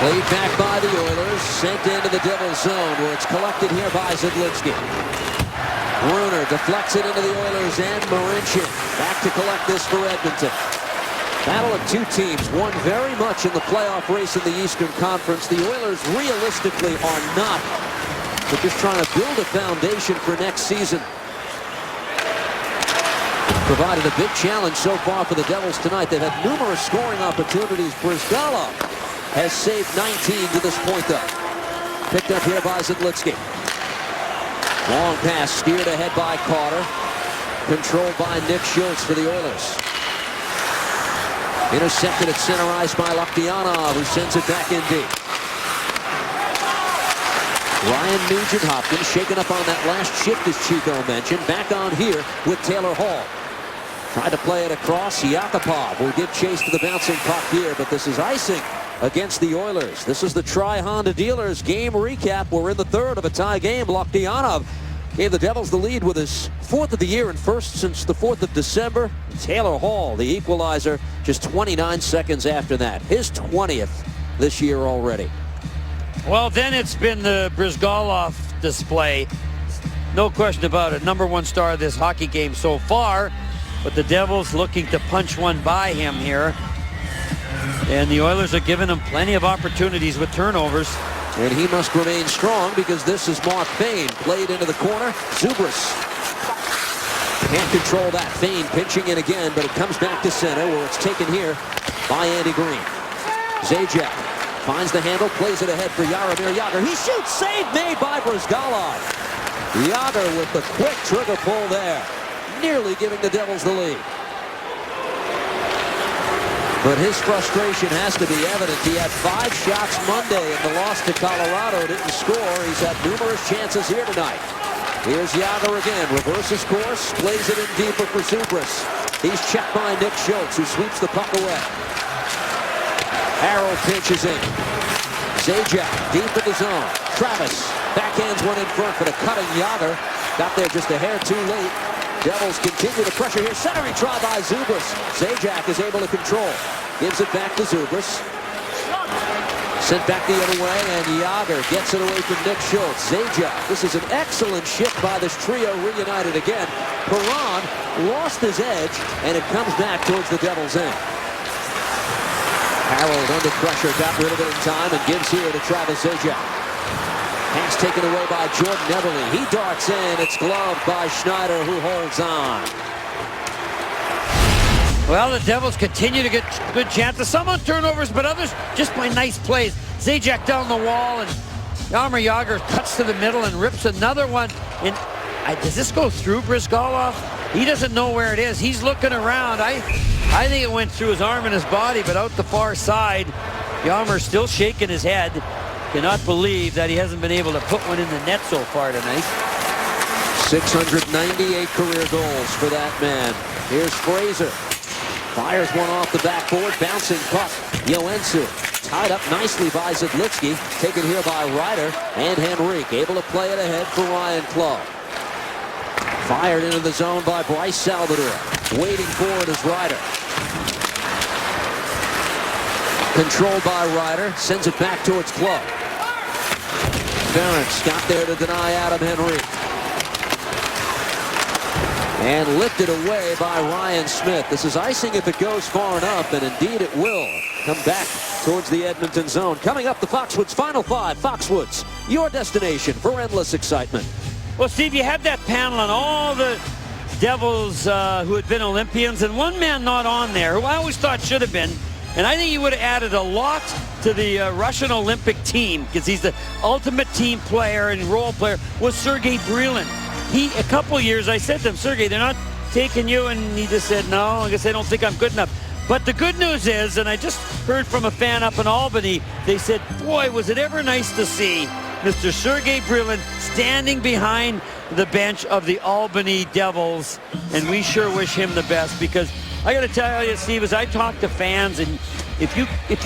Played back by the Oilers, sent into the Devils zone where it's collected here by Sedlitsky. Bruner deflects it into the Oilers and Marincin back to collect this for Edmonton. Battle of two teams, one very much in the playoff race in the Eastern Conference. The Oilers realistically are not. They're just trying to build a foundation for next season. Provided a big challenge so far for the Devils tonight. They've had numerous scoring opportunities. Brizgalov has saved 19 to this point, though. Picked up here by Sedlitsky. Long pass steered ahead by Carter. Controlled by Nick Schultz for the Oilers. Intercepted at center ice by Lokdianov, who sends it back in deep. Ryan Nugent-Hopkins shaken up on that last shift, as Chico mentioned. Back on here with Taylor Hall. Tried to play it across. Yakupov will give chase to the bouncing puck here, but this is icing against the Oilers. This is the Tri-Honda Dealers game recap. We're in the third of a tie game. Lokdianov gave the Devils the lead with his fourth of the year and first since the 4th of December. Taylor Hall, the equalizer, just 29 seconds after that. His 20th this year already. Well, then it's been the Brizgalov display. No question about it. Number one star of this hockey game so far. But the Devils looking to punch one by him here. And the Oilers are giving him plenty of opportunities with turnovers. And he must remain strong because this is Mark Fayne. Played into the corner. Zubris can't control that. Fayne pinching in again, but it comes back to center where it's taken here by Andy Green. Zajac finds the handle, plays it ahead for Jaromir Jagr. He shoots, save made by Brizgalov. Jagr with the quick trigger pull there, nearly giving the Devils the lead. But his frustration has to be evident. He had 5 shots Monday in the loss to Colorado, didn't score. He's had numerous chances here tonight. Here's Jagr again, reverses course, plays it in deeper for Zubris. He's checked by Nick Schultz, who sweeps the puck away. Harold pinches in. Zajac deep in the zone. Travis backhands one in front for the cutting Jagr. Got there just a hair too late. Devils continue to pressure here. Centering try by Zubris. Zajac is able to control. Gives it back to Zubris. Sent back the other way, and Jagr gets it away from Nick Schultz. Zajac, this is an excellent shift by this trio reunited again. Perron lost his edge, and it comes back towards the Devils' end. Harold under pressure, got rid of it in time, and gives here to Travis Zajac. Pass taken away by Jordan Eberle. He darts in. It's gloved by Schneider, who holds on. Well, the Devils continue to get good chances. Some on turnovers, but others just by nice plays. Zajac down the wall, and Jaromir Jagr cuts to the middle and rips another one. And does this go through Brizgalov? He doesn't know where it is. He's looking around. I think it went through his arm and his body, but out the far side. Jaromir still shaking his head. Cannot believe that he hasn't been able to put one in the net so far tonight. 698 career goals for that man. Here's Fraser. Fires one off the backboard. Bouncing puck. Joensuu tied up nicely by Sedlitsky. Taken here by Ryder and Henrique. Able to play it ahead for Ryan Clough. Fired into the zone by Bryce Salvador. Waiting for it is Ryder. Controlled by Ryder. Sends it back towards Clough. Ferentz got there to deny Adam Henrique. And lifted away by Ryan Smith. This is icing if it goes far enough, and indeed it will. Come back towards the Edmonton zone. Coming up, the Foxwoods Final Five. Foxwoods, your destination for endless excitement. Well, Steve, you had that panel on all the Devils who had been Olympians, and one man not on there, who I always thought should have been, And I think he would have added a lot to the Russian Olympic team, because he's the ultimate team player and role player, was Sergei Brilin. A couple years, I said to him, Sergei, they're not taking you, and he just said, no, I guess they don't think I'm good enough. But the good news is, and I just heard from a fan up in Albany, they said, boy, was it ever nice to see Mr. Sergei Brilin standing behind the bench of the Albany Devils, and we sure wish him the best, because I got to tell you, Steve, as I talk to fans, and if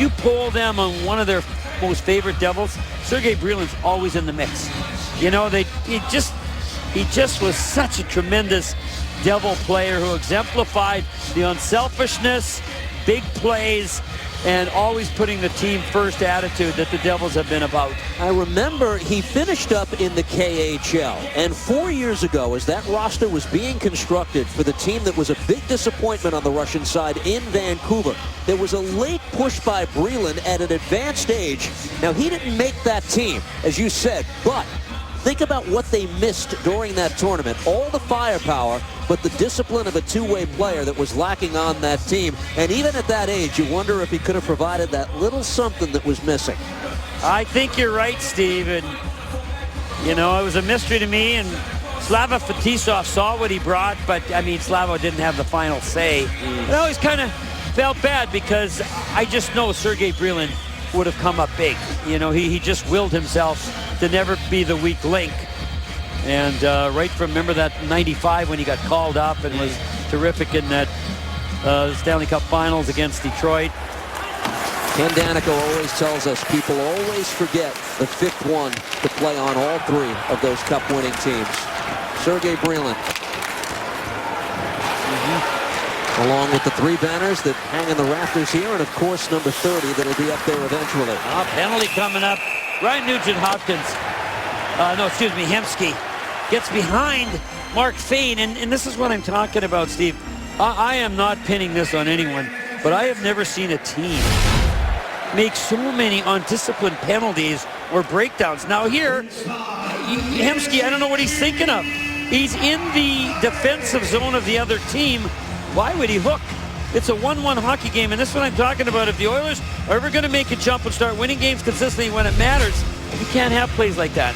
you poll them on one of their most favorite Devils, Sergei Brilin's always in the mix. You know, he just was such a tremendous Devil player who exemplified the unselfishness, big plays, and always putting the team first attitude that the Devils have been about. I remember he finished up in the KHL, and 4 years ago, as that roster was being constructed for the team that was a big disappointment on the Russian side in Vancouver, there was a late push by Brilin at an advanced age. Now, he didn't make that team, as you said, but think about what they missed during that tournament. All the firepower, but the discipline of a two-way player that was lacking on that team. And even at that age, you wonder if he could have provided that little something that was missing. I think you're right, Steve. And, you know, it was a mystery to me. And Slava Fetisov saw what he brought, but, I mean, Slava didn't have the final say. And I always kind of felt bad, because I just know Sergei Brilin would have come up big. You know, he just willed himself to never be the weak link. And right from, remember that 95 when he got called up and was terrific in that Stanley Cup Finals against Detroit. Ken Daneyko always tells us people always forget the fifth one to play on all three of those Cup-winning teams. Sergei Brilin. Along with the three banners that hang in the rafters here, and of course number 30 that'll be up there eventually. Penalty coming up. Ryan Nugent-Hopkins. Hemsky gets behind Mark Fane, and this is what I'm talking about, Steve. I am not pinning this on anyone, but I have never seen a team make so many undisciplined penalties or breakdowns. Now here, Hemsky, I don't know what he's thinking of. He's in the defensive zone of the other team. Why would he hook? It's a 1-1 hockey game, and this is what I'm talking about. If the Oilers are ever going to make a jump and start winning games consistently when it matters, you can't have plays like that.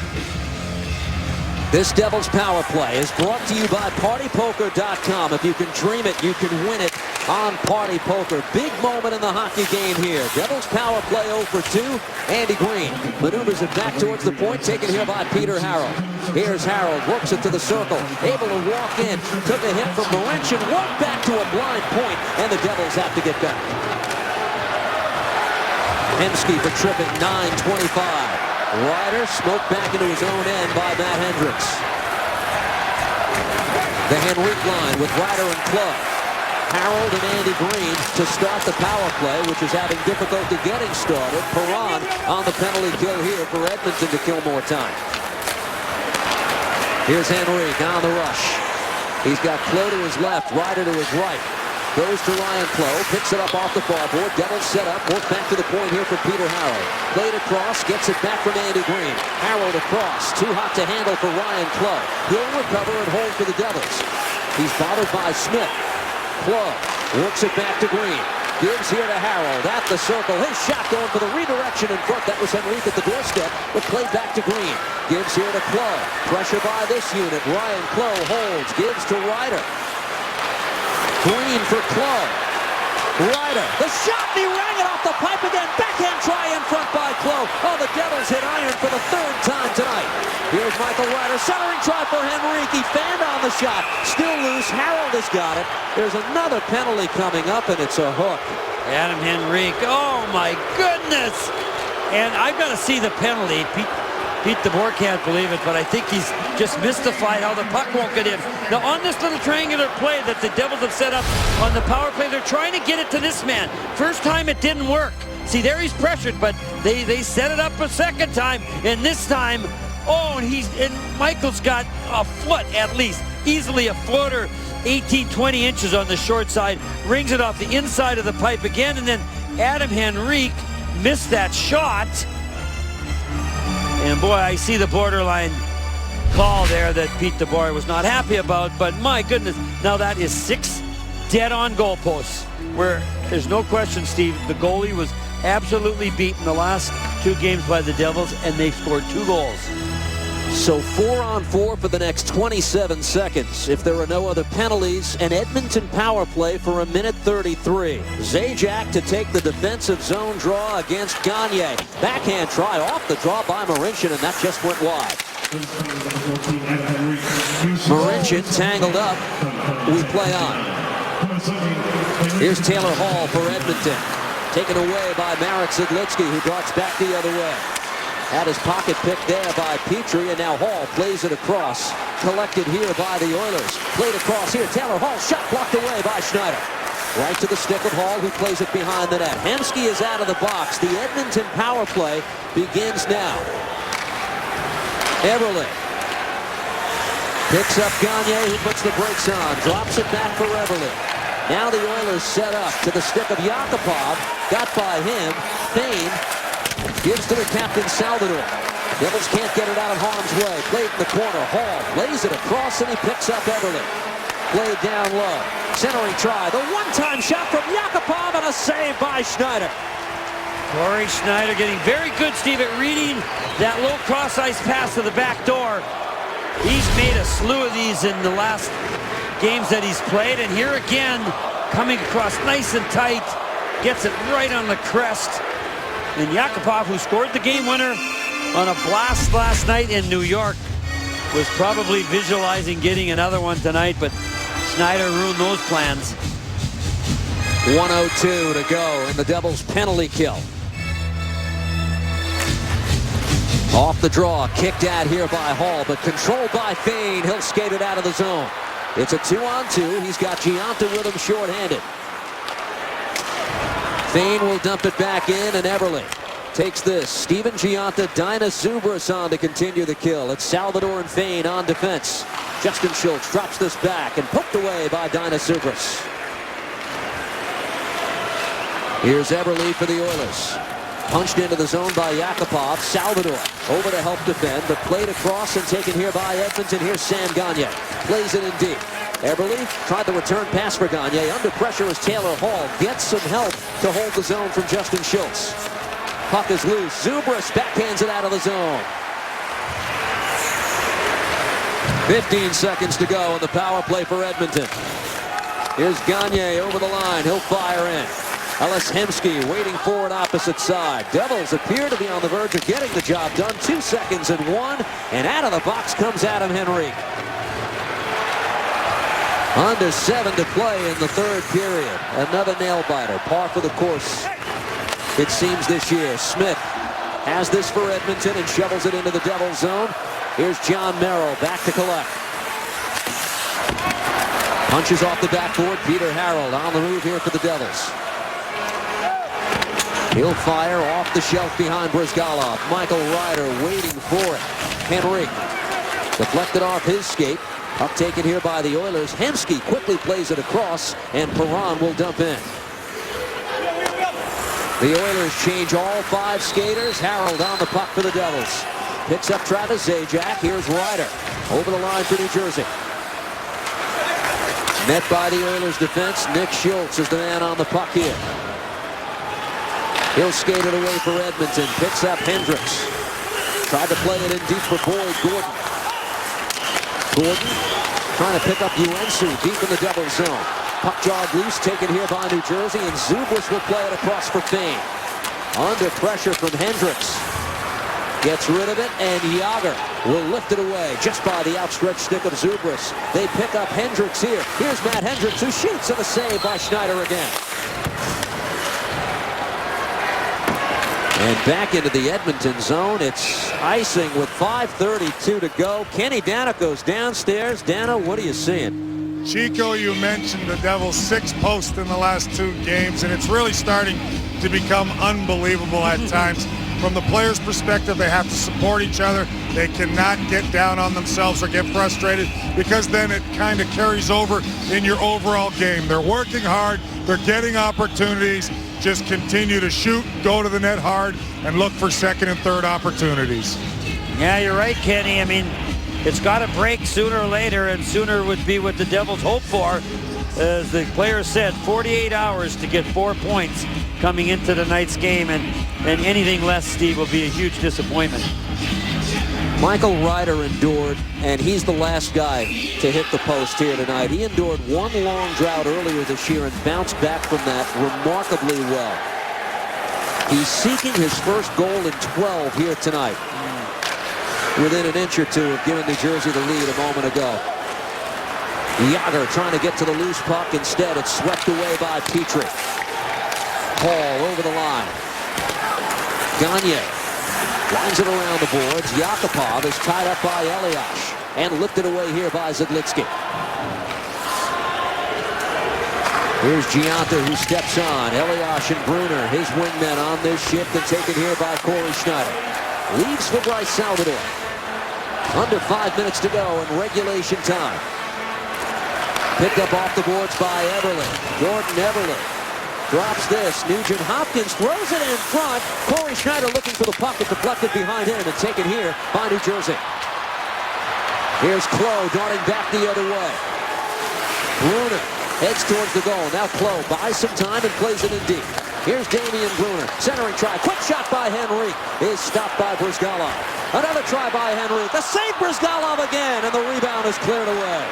This Devils Power Play is brought to you by PartyPoker.com. If you can dream it, you can win it on Party Poker. Big moment in the hockey game here. Devils Power Play 0 for 2. Andy Green maneuvers it back towards the point, taken here by Peter Harold. Here's Harold, works it to the circle, able to walk in, took a hit from Laurentian, walked back to a blind point, and the Devils have to get back. Hemsky for tripping, 9:25. Ryder smoked back into his own end by Matt Hendricks. The Henrique line with Ryder and Club. Harold and Andy Green to start the power play, which is having difficulty getting started. Perron on the penalty kill here for Edmonton to kill more time. Here's Henrique on the rush. He's got Cloh to his left, Ryder to his right. Goes to Ryan Cloh, picks it up off the far board. Devils set up, work back to the point here for Peter Harold. Played across, gets it back from Andy Green. Harold across, too hot to handle for Ryan Cloh. He'll recover and hold for the Devils. He's bothered by Smith. Cloh works it back to Green. Gives here to Harold at the circle. His shot going for the redirection in front. That was Henrique at the doorstep, but played back to Green. Gives here to Cloh. Pressure by this unit. Ryan Cloh holds, gives to Ryder. Green for Cloh. Ryder, the shot, and he rang it off the pipe again. Backhand try in front by Cloh. Oh, the Devils hit iron for the third time tonight. Here's Michael Ryder, centering try for Henrique. He fanned on the shot. Still loose. Harold has got it. There's another penalty coming up, and it's a hook. Adam Henrique, oh my goodness. And I've got to see the penalty. Pete DeBoer can't believe it, but I think he's just mystified how the puck won't get in. Now, on this little triangular play that the Devils have set up on the power play, they're trying to get it to this man. First time it didn't work. See, there he's pressured, but they set it up a second time, and this time, and Michael's got a foot at least, easily a foot or 18, 20 inches on the short side, rings it off the inside of the pipe again, and then Adam Henrique missed that shot. And boy, I see the borderline call there that Pete DeBoer was not happy about, but my goodness, now that is 6 dead on goalposts, where there's no question, Steve, the goalie was absolutely beaten the last 2 games by the Devils, and they scored 2 goals. So 4-on-4 for the next 27 seconds. If there are no other penalties, an Edmonton power play for 1:33. Zajac to take the defensive zone draw against Gagne. Backhand try off the draw by Marincin, and that just went wide. Marincin tangled up. We play on. Here's Taylor Hall for Edmonton. Taken away by Marek Zidlitsky, who darts back the other way. Had his pocket picked there by Petrie, and now Hall plays it across. Collected here by the Oilers. Played across here. Taylor Hall, shot blocked away by Schneider. Right to the stick of Hall, who plays it behind the net. Hemsky is out of the box. The Edmonton power play begins now. Everly picks up Gagne, who puts the brakes on. Drops it back for Everly. Now the Oilers set up to the stick of Yakupov. Got by him. Fane gives to the captain, Salvador. Devils can't get it out of harm's way. Played in the corner. Hall lays it across, and he picks up Everly. Played down low. Centering try. The one-time shot from Yakupov, and a save by Schneider. Corey Schneider getting very good, Steve, at reading that low cross-ice pass to the back door. He's made a slew of these in the last games that he's played, and here again, coming across nice and tight, gets it right on the crest. And Yakupov, who scored the game winner on a blast last night in New York, was probably visualizing getting another one tonight, but Schneider ruined those plans. 1:02 to go in the Devils' penalty kill. Off the draw, kicked at here by Hall, but controlled by Fane. He'll skate it out of the zone. It's a 2-on-2. He's got Gionta with him shorthanded. Fane will dump it back in, and Everly takes this. Steven Gionta, Dainis Zubras on to continue the kill. It's Salvador and Fane on defense. Justin Schultz drops this back and poked away by Dainis Zubras. Here's Everly for the Oilers. Punched into the zone by Yakupov. Salvador over to help defend, but played across and taken here by Edmonton. Here's Sam Gagne. Plays it in deep. Everly tried the return pass for Gagne. Under pressure is Taylor Hall. Gets some help to hold the zone from Justin Schultz. Puck is loose. Zubras backhands it out of the zone. 15 seconds to go in the power play for Edmonton. Here's Gagne over the line. He'll fire in. Ellis Hemsky waiting forward opposite side. Devils appear to be on the verge of getting the job done. 2 seconds and 1. And out of the box comes Adam Henrique. Under 7 to play in the third period. Another nail-biter. Par for the course, it seems, this year. Smith has this for Edmonton and shovels it into the Devils zone. Here's John Merrill back to collect. Punches off the backboard. Peter Harold on the move here for the Devils. He'll fire off the shelf behind Brizgalov. Michael Ryder waiting for it. Henrique deflected off his skate. Up taken here by the Oilers. Hemsky quickly plays it across, and Perron will dump in. The Oilers change all 5 skaters. Harold on the puck for the Devils. Picks up Travis Zajac. Here's Ryder over the line for New Jersey. Met by the Oilers defense. Nick Schultz is the man on the puck here. He'll skate it away for Edmonton. Picks up Hendricks. Tried to play it in deep for Boyd Gordon. Gordon trying to pick up Uensu deep in the Devils zone. Puck jogged loose, taken here by New Jersey, and Zubras will play it across for Fane. Under pressure from Hendricks. Gets rid of it, and Yager will lift it away just by the outstretched stick of Zubras. They pick up Hendricks here. Here's Matt Hendricks, who shoots, and a save by Schneider again. And back into the Edmonton zone. It's icing with 5:32 to go. Kenny Dana goes downstairs. Dana, what are you seeing? Chico, you mentioned the Devils' 6 posts in the last 2 games, and it's really starting to become unbelievable at times. From the players' perspective, they have to support each other. They cannot get down on themselves or get frustrated, because then it kind of carries over in your overall game. They're working hard. They're getting opportunities. Just continue to shoot, go to the net hard, and look for second and third opportunities. Yeah, you're right, Kenny. I mean, it's got to break sooner or later, and sooner would be what the Devils hope for. as the player said, 48 hours to get 4 points coming into tonight's game, and anything less, Steve, will be a huge disappointment. Michael Ryder endured, and he's the last guy to hit the post here tonight. He endured one long drought earlier this year and bounced back from that remarkably well. He's seeking his first goal in 12 here tonight. Within an inch or two of giving New Jersey the lead a moment ago. Jágr trying to get to the loose puck. Instead, it's swept away by Petrie. Hall over the line. Gagne lines it around the boards. Yakupov is tied up by Elias and lifted away here by Zidlitsky. Here's Gianta who steps on. Elias and Brunner, his wingmen on this shift, and taken here by Corey Schneider. Leaves for Bryce Salvador. Under 5 minutes to go in regulation time. Picked up off the boards by Eberle. Jordan Eberle drops this. Nugent Hopkins throws it in front. Corey Schneider looking for the puck. It's deflected behind him and taken here by New Jersey. Here's Klo darting back the other way. Brunner heads towards the goal. Now Klo buys some time and plays it in deep. Here's Damian Brunner. Centering try. Quick shot by Henrique. Is stopped by Brizgalov. Another try by Henrique. The save Brizgalov again. And the rebound is cleared away.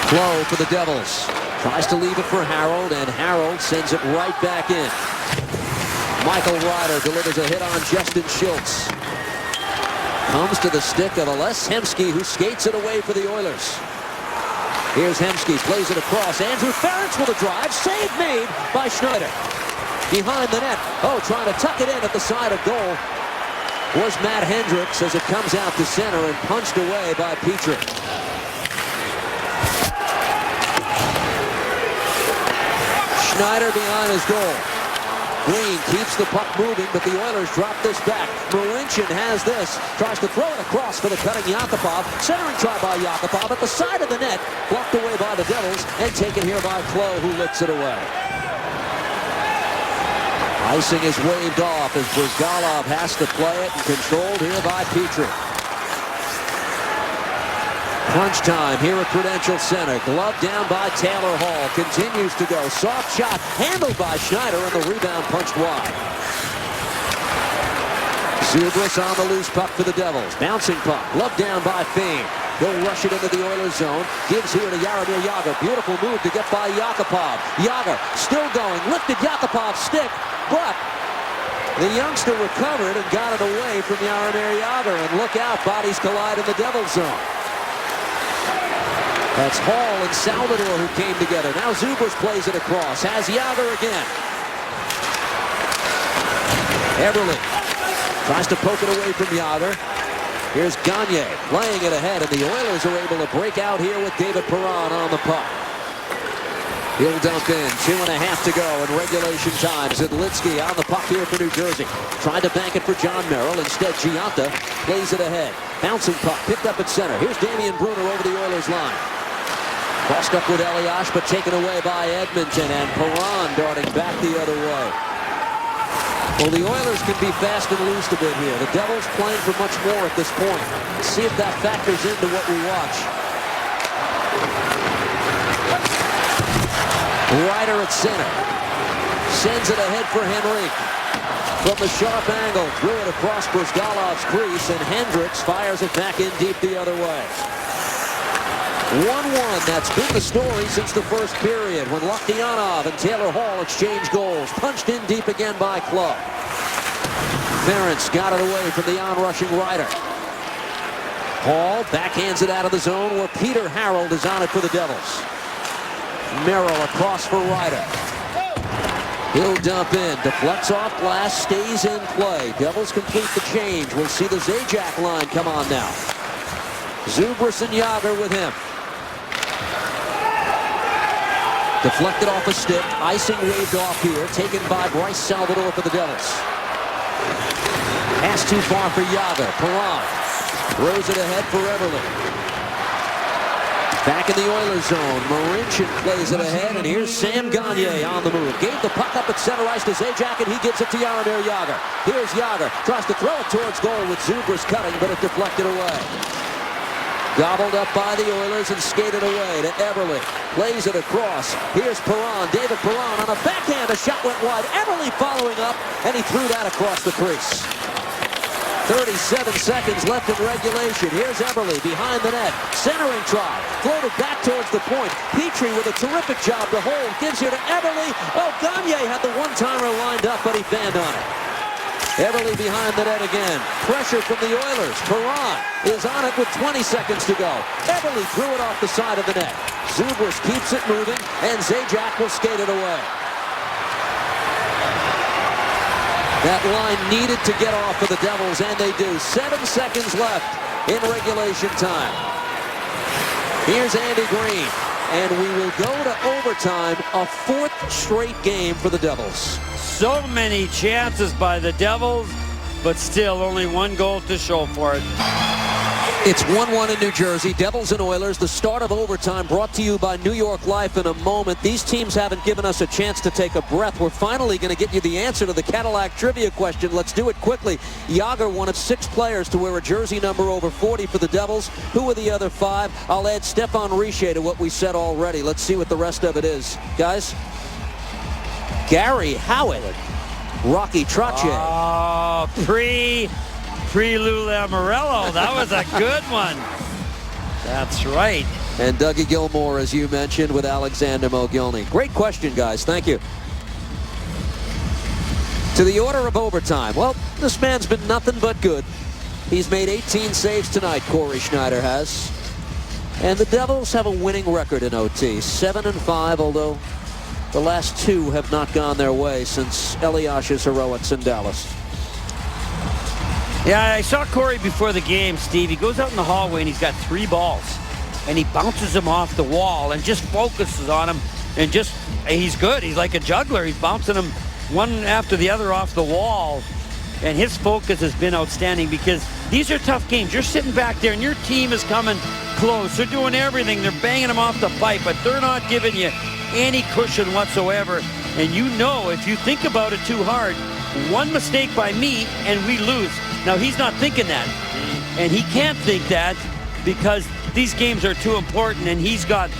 Klo for the Devils. Tries to leave it for Harold. And Harold sends it right back in. Michael Ryder delivers a hit on Justin Schultz. Comes to the stick of Les Hemsky, who skates it away for the Oilers. Here's Hemsky, plays it across. Andrew Ference with a drive. Save made by Schneider. Behind the net. Oh, trying to tuck it in at the side of goal was Matt Hendricks as it comes out to center and punched away by Petrie. Schneider behind his goal. Green keeps the puck moving, but the Oilers drop this back. Marincin has this. Tries to throw it across for the cutting Yakupov. Centering try by Yakupov at the side of the net. Blocked away by the Devils and taken here by Klo, who lifts it away. Icing is waved off as Brizgalov has to play it, and controlled here by Petrie. Crunch time here at Prudential Center. Glove down by Taylor Hall. Continues to go. Soft shot handled by Schneider, and the rebound punched wide. Zubris on the loose puck for the Devils. Bouncing puck. Glove down by Fane. He'll rush it into the Oilers zone. Gives here to Jaromir Jágr. Beautiful move to get by Yakupov. Jágr still going. Lifted Yakupov's stick, but the youngster recovered and got it away from Jaromir Jágr. And look out, bodies collide in the Devils zone. That's Hall and Salvador who came together. Now Zubris plays it across. Has Jágr again. Eberle tries to poke it away from Jágr. Here's Gagne playing it ahead, and the Oilers are able to break out here with David Perron on the puck. He'll dump in. 2.5 to go in regulation time. Zidlitsky on the puck here for New Jersey. Tried to bank it for John Merrill. Instead, Gianta plays it ahead. Bouncing puck picked up at center. Here's Damian Brunner over the Oilers line. Crossed up with Elias, but taken away by Edmonton, and Perron darting back the other way. Well, the Oilers can be fast and loose a bit here. The Devils playing for much more at this point. Let's see if that factors into what we watch. Ryder at center. Sends it ahead for Henrique. From the sharp angle, threw it across Brizgalov's crease, and Hendricks fires it back in deep the other way. 1-1, that's been the story since the first period when Loktionov and Taylor Hall exchanged goals. Punched in deep again by Klo. Ference got it away from the on-rushing Ryder. Hall backhands it out of the zone where Peter Harold is on it for the Devils. Merrill across for Ryder. He'll dump in, deflects off glass, stays in play. Devils complete the change. We'll see the Zajac line come on now. Zubris and Jágr with him. Deflected off a stick. Icing waved off here. Taken by Bryce Salvador for the Devils. Pass too far for Jágr. Perron throws it ahead for Eberle. Back in the Oilers zone. Marincin plays it ahead, and here's Sam Gagne on the move. Gave the puck up at center ice to Zajac, and he gives it to Jaromir Jágr. Here's Jágr. Tries to throw it towards goal with Zubris cutting, but it deflected away. Gobbled up by the Oilers and skated away to Everly. Plays it across. Here's Perron. David Perron on a backhand. A shot went wide. Everly following up, and he threw that across the crease. 37 seconds left in regulation. Here's Everly behind the net. Centering try. Floated back towards the point. Petrie with a terrific job to hold. Gives here to Everly. Oh, Gagne had the one-timer lined up, but he fanned on it. Everly behind the net again. Pressure from the Oilers. Perron is on it with 20 seconds to go. Everly threw it off the side of the net. Zubris keeps it moving, and Zajac will skate it away. That line needed to get off for the Devils, and they do. 7 seconds left in regulation time. Here's Andy Green, and we will go to overtime, a 4th straight game for the Devils. So many chances by the Devils, but still only 1 goal to show for it. It's 1-1 in New Jersey. Devils and Oilers, the start of overtime, brought to you by New York Life in a moment. These teams haven't given us a chance to take a breath. We're finally going to get you the answer to the Cadillac trivia question. Let's do it quickly. Jágr wanted 6 players to wear a jersey number over 40 for the Devils. Who are the other 5? I'll add Stefan Richer to what we said already. Let's see what the rest of it is. Guys? Gary Howitt, Rocky Trache. Oh, pre-Lou Lamoriello. That was a good one. That's right. And Dougie Gilmour, as you mentioned, with Alexander Mogilny. Great question, guys. Thank you. To the order of overtime. Well, this man's been nothing but good. He's made 18 saves tonight, Corey Schneider has. And the Devils have a winning record in OT. 7-5, although the last 2 have not gone their way since Eliash's heroics in Dallas. Yeah, I saw Corey before the game, Steve. He goes out in the hallway and he's got 3 balls. And he bounces them off the wall and just focuses on them. And he's good. He's like a juggler. He's bouncing them one after the other off the wall. And his focus has been outstanding because these are tough games. You're sitting back there and your team is coming close. They're doing everything. They're banging them off the pipe, but they're not giving you any cushion whatsoever. And you know, if you think about it too hard, 1 mistake by me and we lose. Now, he's not thinking that. And he can't think that because these games are too important, and he's got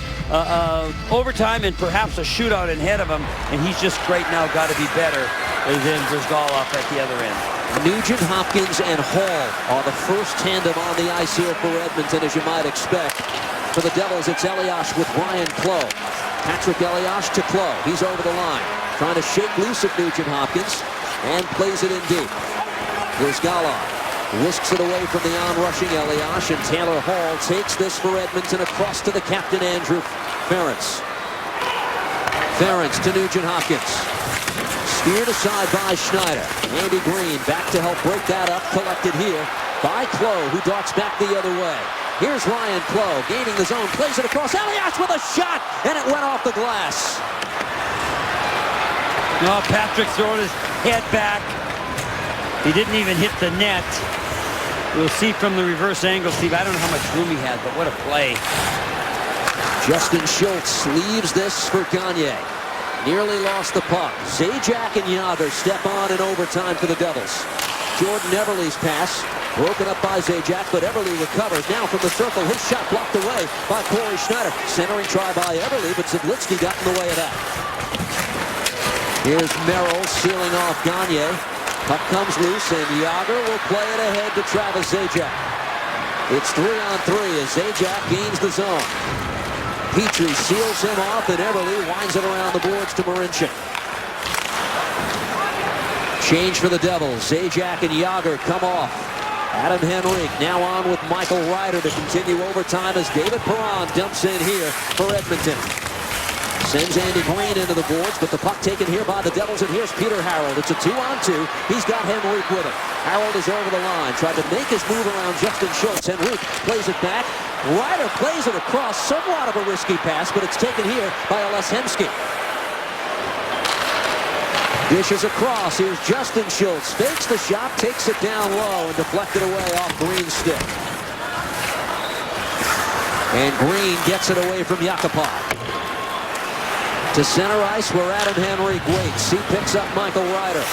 overtime and perhaps a shootout ahead of him, and he's just right now got to be better than Brzgalov at the other end. Nugent Hopkins and Hall are the first tandem on the ice here for Edmonton, as you might expect. For the Devils, it's Elias with Ryan Clough. Patrick Elias to Clough. He's over the line, trying to shake loose of Nugent Hopkins, and plays it in deep. Brzgalov whisks it away from the on-rushing Elias, and Taylor Hall takes this for Edmonton across to the captain, Andrew Ference. Ference to Nugent Hopkins. Steered aside by Schneider. Andy Green back to help break that up. Collected here by Clough, who darts back the other way. Here's Ryan Clough gaining the zone. Plays it across. Elias with a shot, and it went off the glass. No, Patrick throwing his head back. He didn't even hit the net. We'll see from the reverse angle, Steve. I don't know how much room he had, but what a play. Justin Schultz leaves this for Gagne. Nearly lost the puck. Zajac and Jágr step on in overtime for the Devils. Jordan Everly's pass broken up by Zajac, but Everly recovers now from the circle. His shot blocked away by Corey Schneider. Centering try by Everly, but Zidlitsky got in the way of that. Here's Merrill sealing off Gagne. Puck comes loose, and Jágr will play it ahead to Travis Zajac. It's 3-on-3 as Zajac gains the zone. Petrie seals him off, and Everly winds it around the boards to Marincin. Change for the Devils. Zajac and Jágr come off. Adam Henrique now on with Michael Ryder to continue overtime as David Perron dumps in here for Edmonton. Sends Andy Green into the boards, but the puck taken here by the Devils, and here's Peter Harold. It's a 2-on-2. He's got Henrique with him. Harold is over the line, tried to make his move around Justin Schultz. Henrique plays it back. Ryder plays it across, somewhat of a risky pass, but it's taken here by Oleszewski. Dishes across. Here's Justin Schultz. Fakes the shot, takes it down low, and deflected away off Green's stick. And Green gets it away from Yakupov. To center ice where Adam Henrique waits. He picks up Michael Ryder.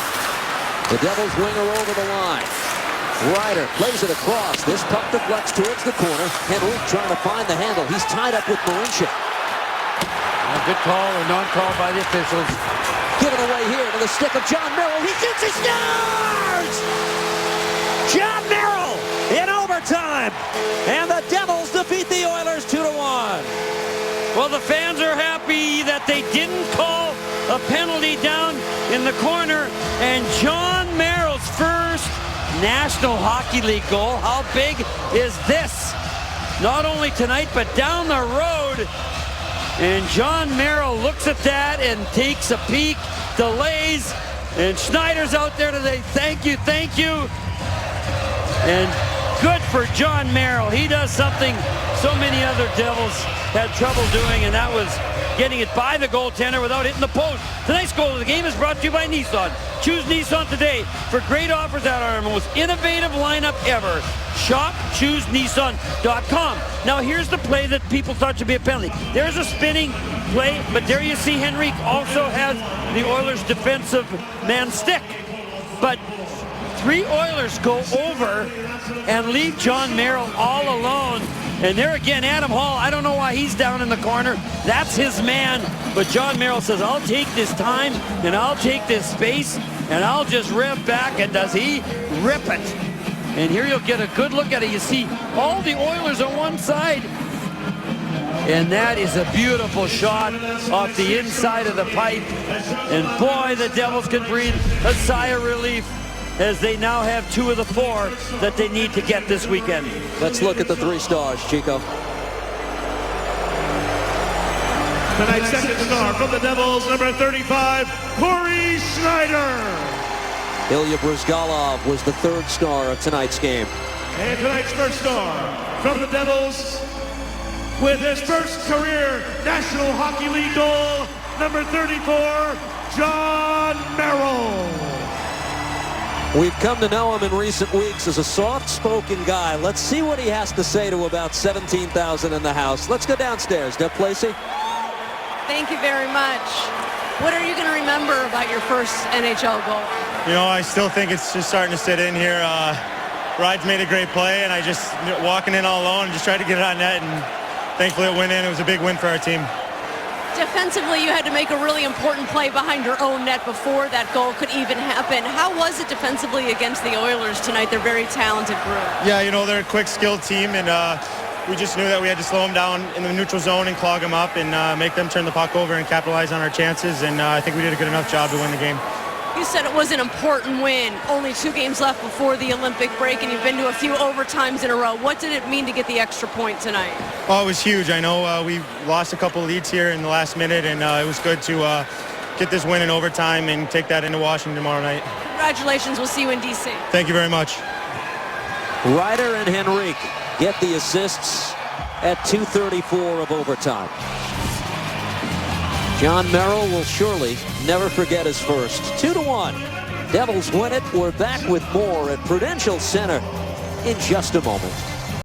The Devils winger over the line. Ryder plays it across. This puck deflects towards the corner. Henrique trying to find the handle. He's tied up with Marincek. A good call or non-call by the officials. Given away here to the stick of John Merrill. He shoots, he scores! John Merrill in overtime. And the Devils defeat the Oilers 2-1. Well, the fans are happy that they didn't call a penalty down in the corner. And John Merrill's first National Hockey League goal. How big is this? Not only tonight, but down the road. And John Merrill looks at that and takes a peek, delays, and Schneider's out there to say, thank you, thank you. And good for John Merrill. He does something so many other Devils had trouble doing, and that was getting it by the goaltender without hitting the post. Tonight's goal of the game is brought to you by Nissan. Choose Nissan today for great offers at our most innovative lineup ever. Shop ChooseNissan.com. Now here's the play that people thought should be a penalty. There's a spinning play, but there you see Henrique also has the Oilers defensive man stick. But 3 Oilers go over and leave John Merrill all alone. And there again, Adam Hall, I don't know why he's down in the corner. That's his man. But John Merrill says, I'll take this time and I'll take this space and I'll just rev back. And does he rip it? And here you'll get a good look at it. You see all the Oilers on one side. And that is a beautiful shot off the inside of the pipe. And boy, the Devils can breathe a sigh of relief as they now have 2 of the 4 that they need to get this weekend. Let's look at the 3 stars, Chico. Tonight's second star from the Devils, number 35, Corey Schneider. Ilya Bryzgalov was the 3rd star of tonight's game. And tonight's first star from the Devils, with his first career National Hockey League goal, number 34, John Merrill. We've come to know him in recent weeks as a soft-spoken guy. Let's see what he has to say to about 17,000 in the house. Let's go downstairs. Deb Placey. Thank you very much. What are you going to remember about your first NHL goal? You know, I still think it's just starting to sit in here. Rides made a great play, and I just walking in all alone and just tried to get it on net, and thankfully it went in. It was a big win for our team. Defensively, you had to make a really important play behind your own net before that goal could even happen. How was it defensively against the Oilers tonight? They're a very talented group. Yeah, you know, they're a quick, skilled team, and we just knew that we had to slow them down in the neutral zone and clog them up and make them turn the puck over and capitalize on our chances, and I think we did a good enough job to win the game. You said it was an important win. Only 2 games left before the Olympic break, and you've been to a few overtimes in a row. What did it mean to get the extra point tonight? Oh, it was huge. I know we lost a couple leads here in the last minute, and it was good to get this win in overtime and take that into Washington tomorrow night. Congratulations. We'll see you in D.C. Thank you very much. Ryder and Henrique get the assists at 2:34 of overtime. John Merrill will surely never forget his first. 2-1. Devils win it. We're back with more at Prudential Center in just a moment.